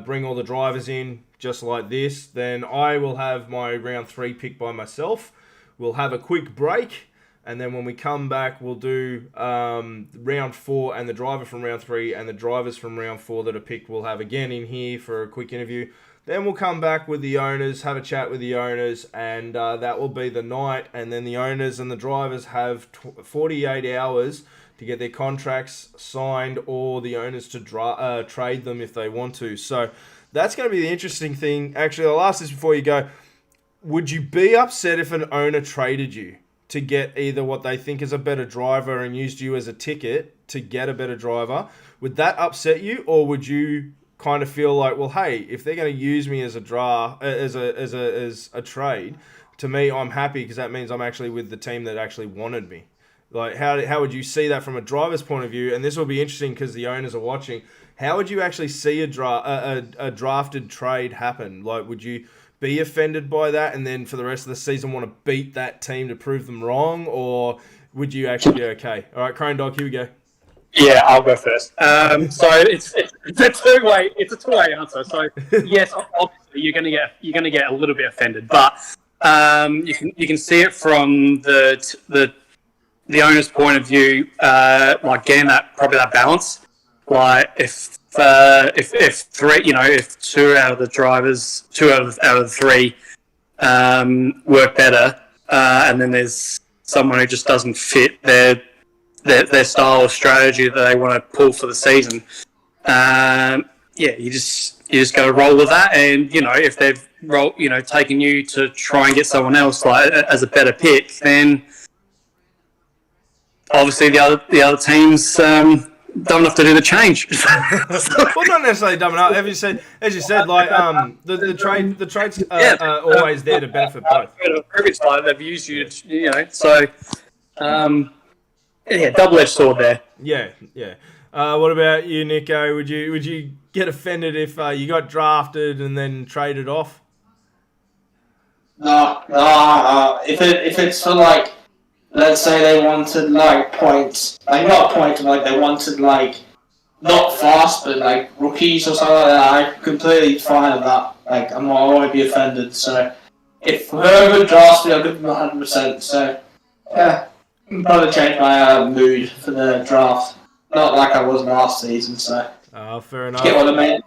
bring all the drivers in just like this. Then I will have my round 3 picked by myself. We'll have a quick break, and then when we come back, we'll do round 4 and the driver from round 3 and the drivers from round 4 that are picked we'll have again in here for a quick interview. Then we'll come back with the owners, have a chat with the owners, and that will be the night. And then the owners and the drivers have 48 hours to get their contracts signed, or the owners to trade them if they want to. So that's going to be the interesting thing. Actually, I'll ask this before you go. Would you be upset if an owner traded you to get either what they think is a better driver and used you as a ticket to get a better driver? Would that upset you, or would you kind of feel like, well, hey, if they're going to use me as a trade, to me, I'm happy because that means I'm actually with the team that actually wanted me. Like, how would you see that from a driver's point of view? And this will be interesting because the owners are watching. How would you actually see a drafted trade happen? Like, would you be offended by that and then for the rest of the season want to beat that team to prove them wrong? Or would you actually be okay? All right, Crone Dog, here we go. Yeah, I'll go first. So it's a two-way answer. So yes, obviously you're gonna get a little bit offended, but you can see it from the owner's point of view, like getting that balance. Like if 2 out of the drivers, 2 out of the 3 work better, and then there's someone who just doesn't fit their style of strategy that they want to pull for the season. You just got to roll with that, and if they've taken you to try and get someone else like as a better pick, then obviously the other teams dumb enough to do the change. Well, not necessarily dumb enough. As you said, like the trades are always there to benefit both. Previous time they've used you, so double-edged sword there. Yeah. What about you, Nico? Would you get offended if you got drafted and then traded off? No. If it's for like, let's say they wanted like points, like not points, like they wanted like not fast, but like rookies or something like that, I'm completely fine with that. Like I won't be offended. So if whoever drafts me, I'll give them 100%. So yeah, I'm probably change my mood for the draft. Not like I was last season. So fair enough. Get what I mean?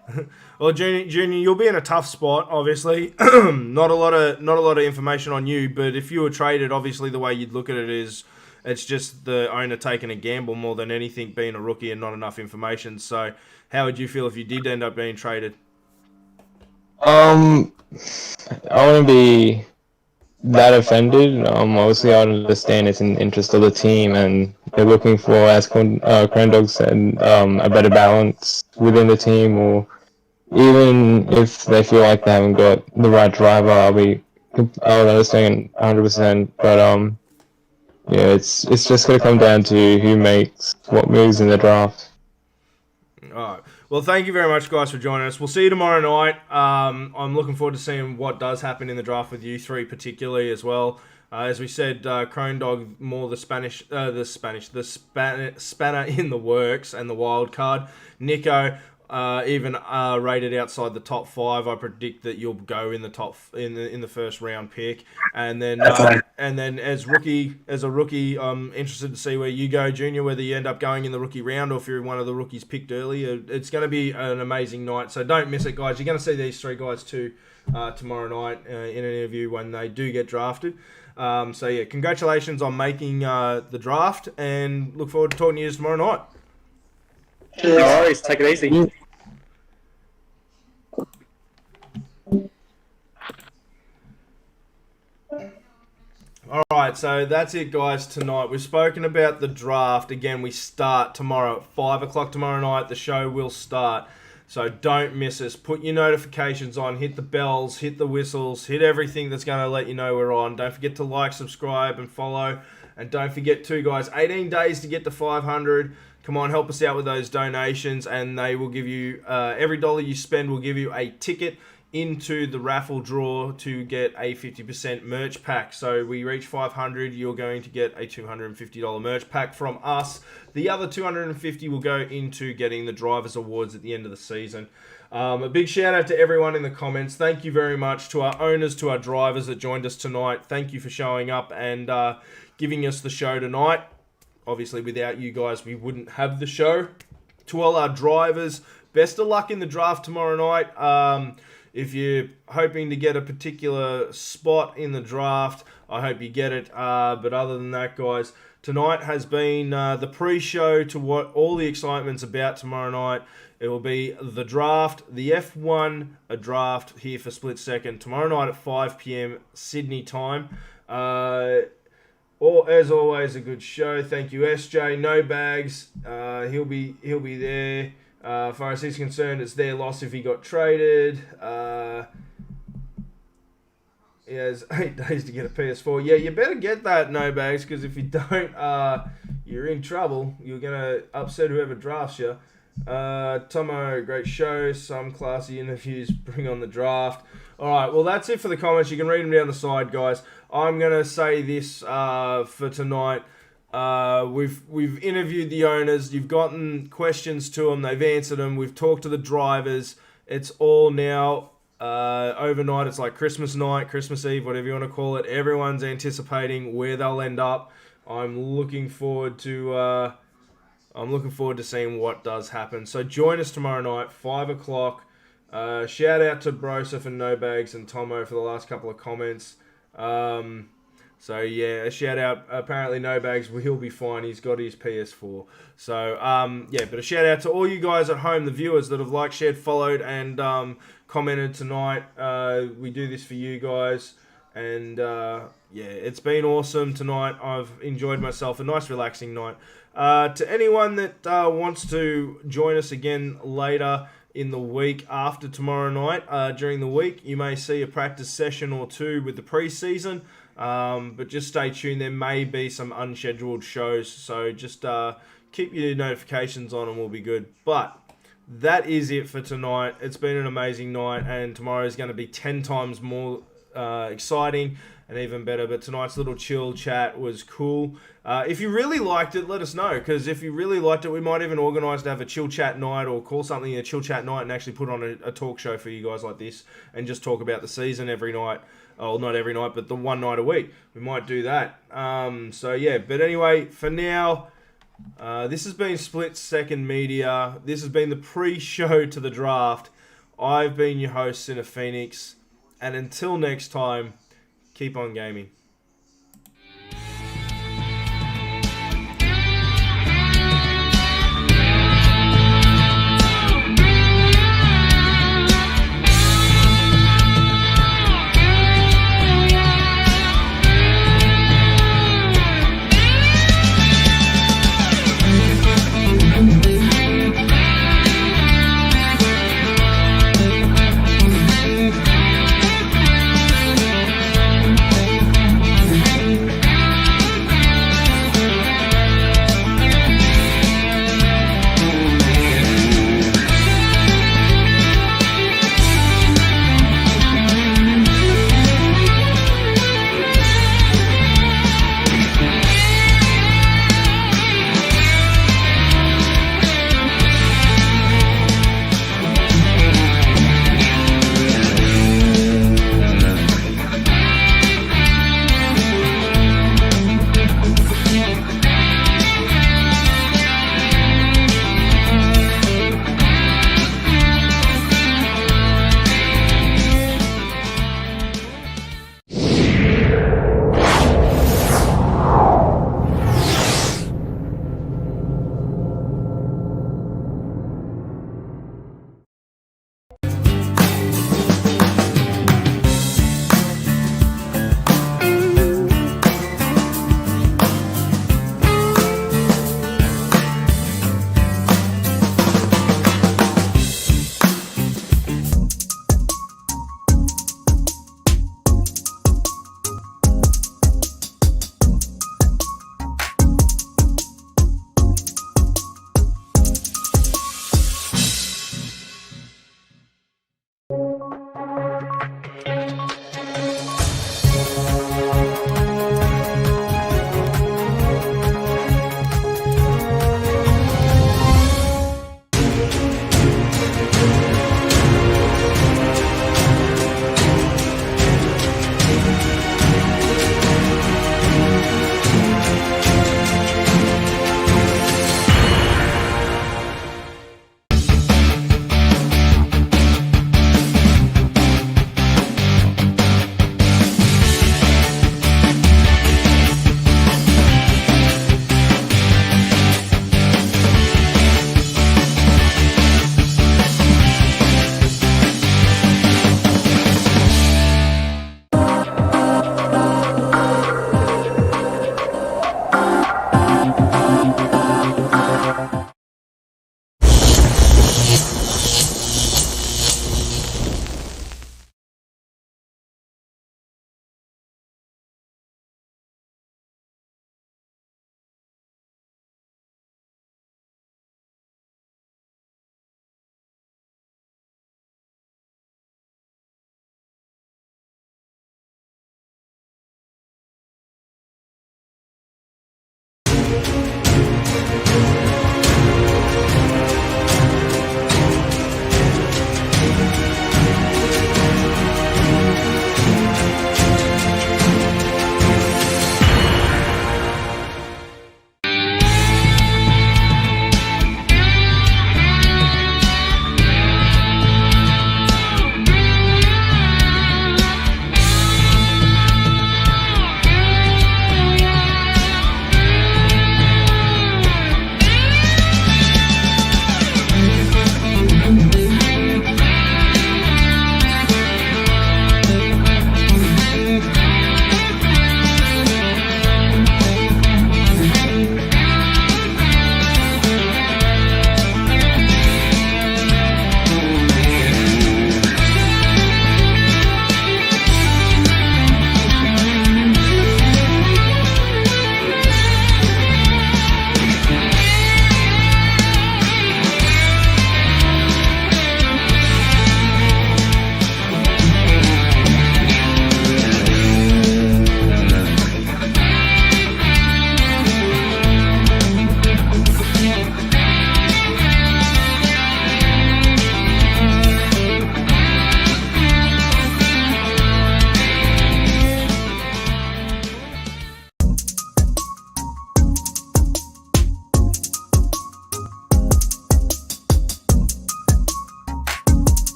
Well, Junior, you'll be in a tough spot, obviously. Not a lot of information on you, but if you were traded, obviously the way you'd look at it is it's just the owner taking a gamble more than anything, being a rookie and not enough information. So how would you feel if you did end up being traded? I wouldn't be that offended. Obviously, I understand it's in the interest of the team, and they're looking for, as Crane Dog said, a better balance within the team, or even if they feel like they haven't got the right driver, I'll understand 100%. But it's just going to come down to who makes what moves in the draft. All right. Well, thank you very much, guys, for joining us. We'll see you tomorrow night. I'm looking forward to seeing what does happen in the draft with you three, particularly as well. As we said, Crone Dog more the spanner in the works and the wild card. Nico, even rated outside the top 5. I predict that you'll go in the top in the first round pick, and then as a rookie, I'm interested to see where you go, Junior. Whether you end up going in the rookie round or if you're one of the rookies picked early. It's going to be an amazing night, so don't miss it, guys. You're going to see these 3 guys too tomorrow night in an interview when they do get drafted. So yeah, congratulations on making the draft, and look forward to talking to you tomorrow night. No worries. Take it easy. All right, so that's it, guys, tonight. We've spoken about the draft. Again, we start tomorrow at 5 o'clock tomorrow night. The show will start, so don't miss us. Put your notifications on, hit the bells, hit the whistles, hit everything that's going to let you know we're on. Don't forget to like, subscribe, and follow. And don't forget too, guys, 18 days to get to 500. Come on, help us out with those donations, and they will give you, every dollar you spend will give you a ticket into the raffle draw to get a 50% merch pack. So we reach 500, you're going to get a $250 merch pack from us. The other $250 will go into getting the Drivers Awards at the end of the season. A big shout out to everyone in the comments. Thank you very much to our owners, to our drivers that joined us tonight. Thank you for showing up and giving us the show tonight. Obviously, without you guys, we wouldn't have the show. To all our drivers, best of luck in the draft tomorrow night. If you're hoping to get a particular spot in the draft, I hope you get it. But other than that, guys, tonight has been the pre-show to what all the excitement's about tomorrow night. It will be the draft, the F1 a draft here for Split Second tomorrow night at 5 p.m. Sydney time. As always, a good show. Thank you, SJ. No bags. He'll be there. As far as he's concerned, it's their loss if he got traded. He has 8 days to get a PS4. Yeah, you better get that, No Bags, because if you don't, you're in trouble. You're going to upset whoever drafts you. Tomo, great show. Some classy interviews. Bring on the draft. All right, well, that's it for the comments. You can read them down the side, guys. I'm going to say this for tonight. We've interviewed the owners. You've gotten questions to them. They've answered them. We've talked to the drivers. It's all now overnight. It's like Christmas night, Christmas Eve, whatever you want to call it. Everyone's anticipating where they'll end up. I'm looking forward to seeing what does happen. So join us tomorrow night, 5 o'clock. Shout out to Broseph and No Bags and Tomo for the last couple of comments. So yeah, a shout out. Apparently No Bags, he'll be fine. He's got his PS4. So yeah, but a shout out to all you guys at home, the viewers that have liked, shared, followed, and commented tonight. We do this for you guys, and yeah, it's been awesome tonight. I've enjoyed myself. A nice, relaxing night. To anyone that wants to join us again later in the week after tomorrow night, during the week, you may see a practice session or two with the preseason. But just stay tuned. There may be some unscheduled shows, so just keep your notifications on and we'll be good. But that is it for tonight. It's been an amazing night, and tomorrow is going to be 10 times more exciting and even better. But tonight's little chill chat was cool. If you really liked it, let us know, because if you really liked it, we might even organise to have a chill chat night or call something a chill chat night and actually put on a talk show for you guys like this and just talk about the season every night. Oh, not every night, but the one night a week. We might do that. So, yeah. But anyway, for now, this has been Split Second Media. This has been the pre-show to the draft. I've been your host, Sinner Phoenix. And until next time, keep on gaming.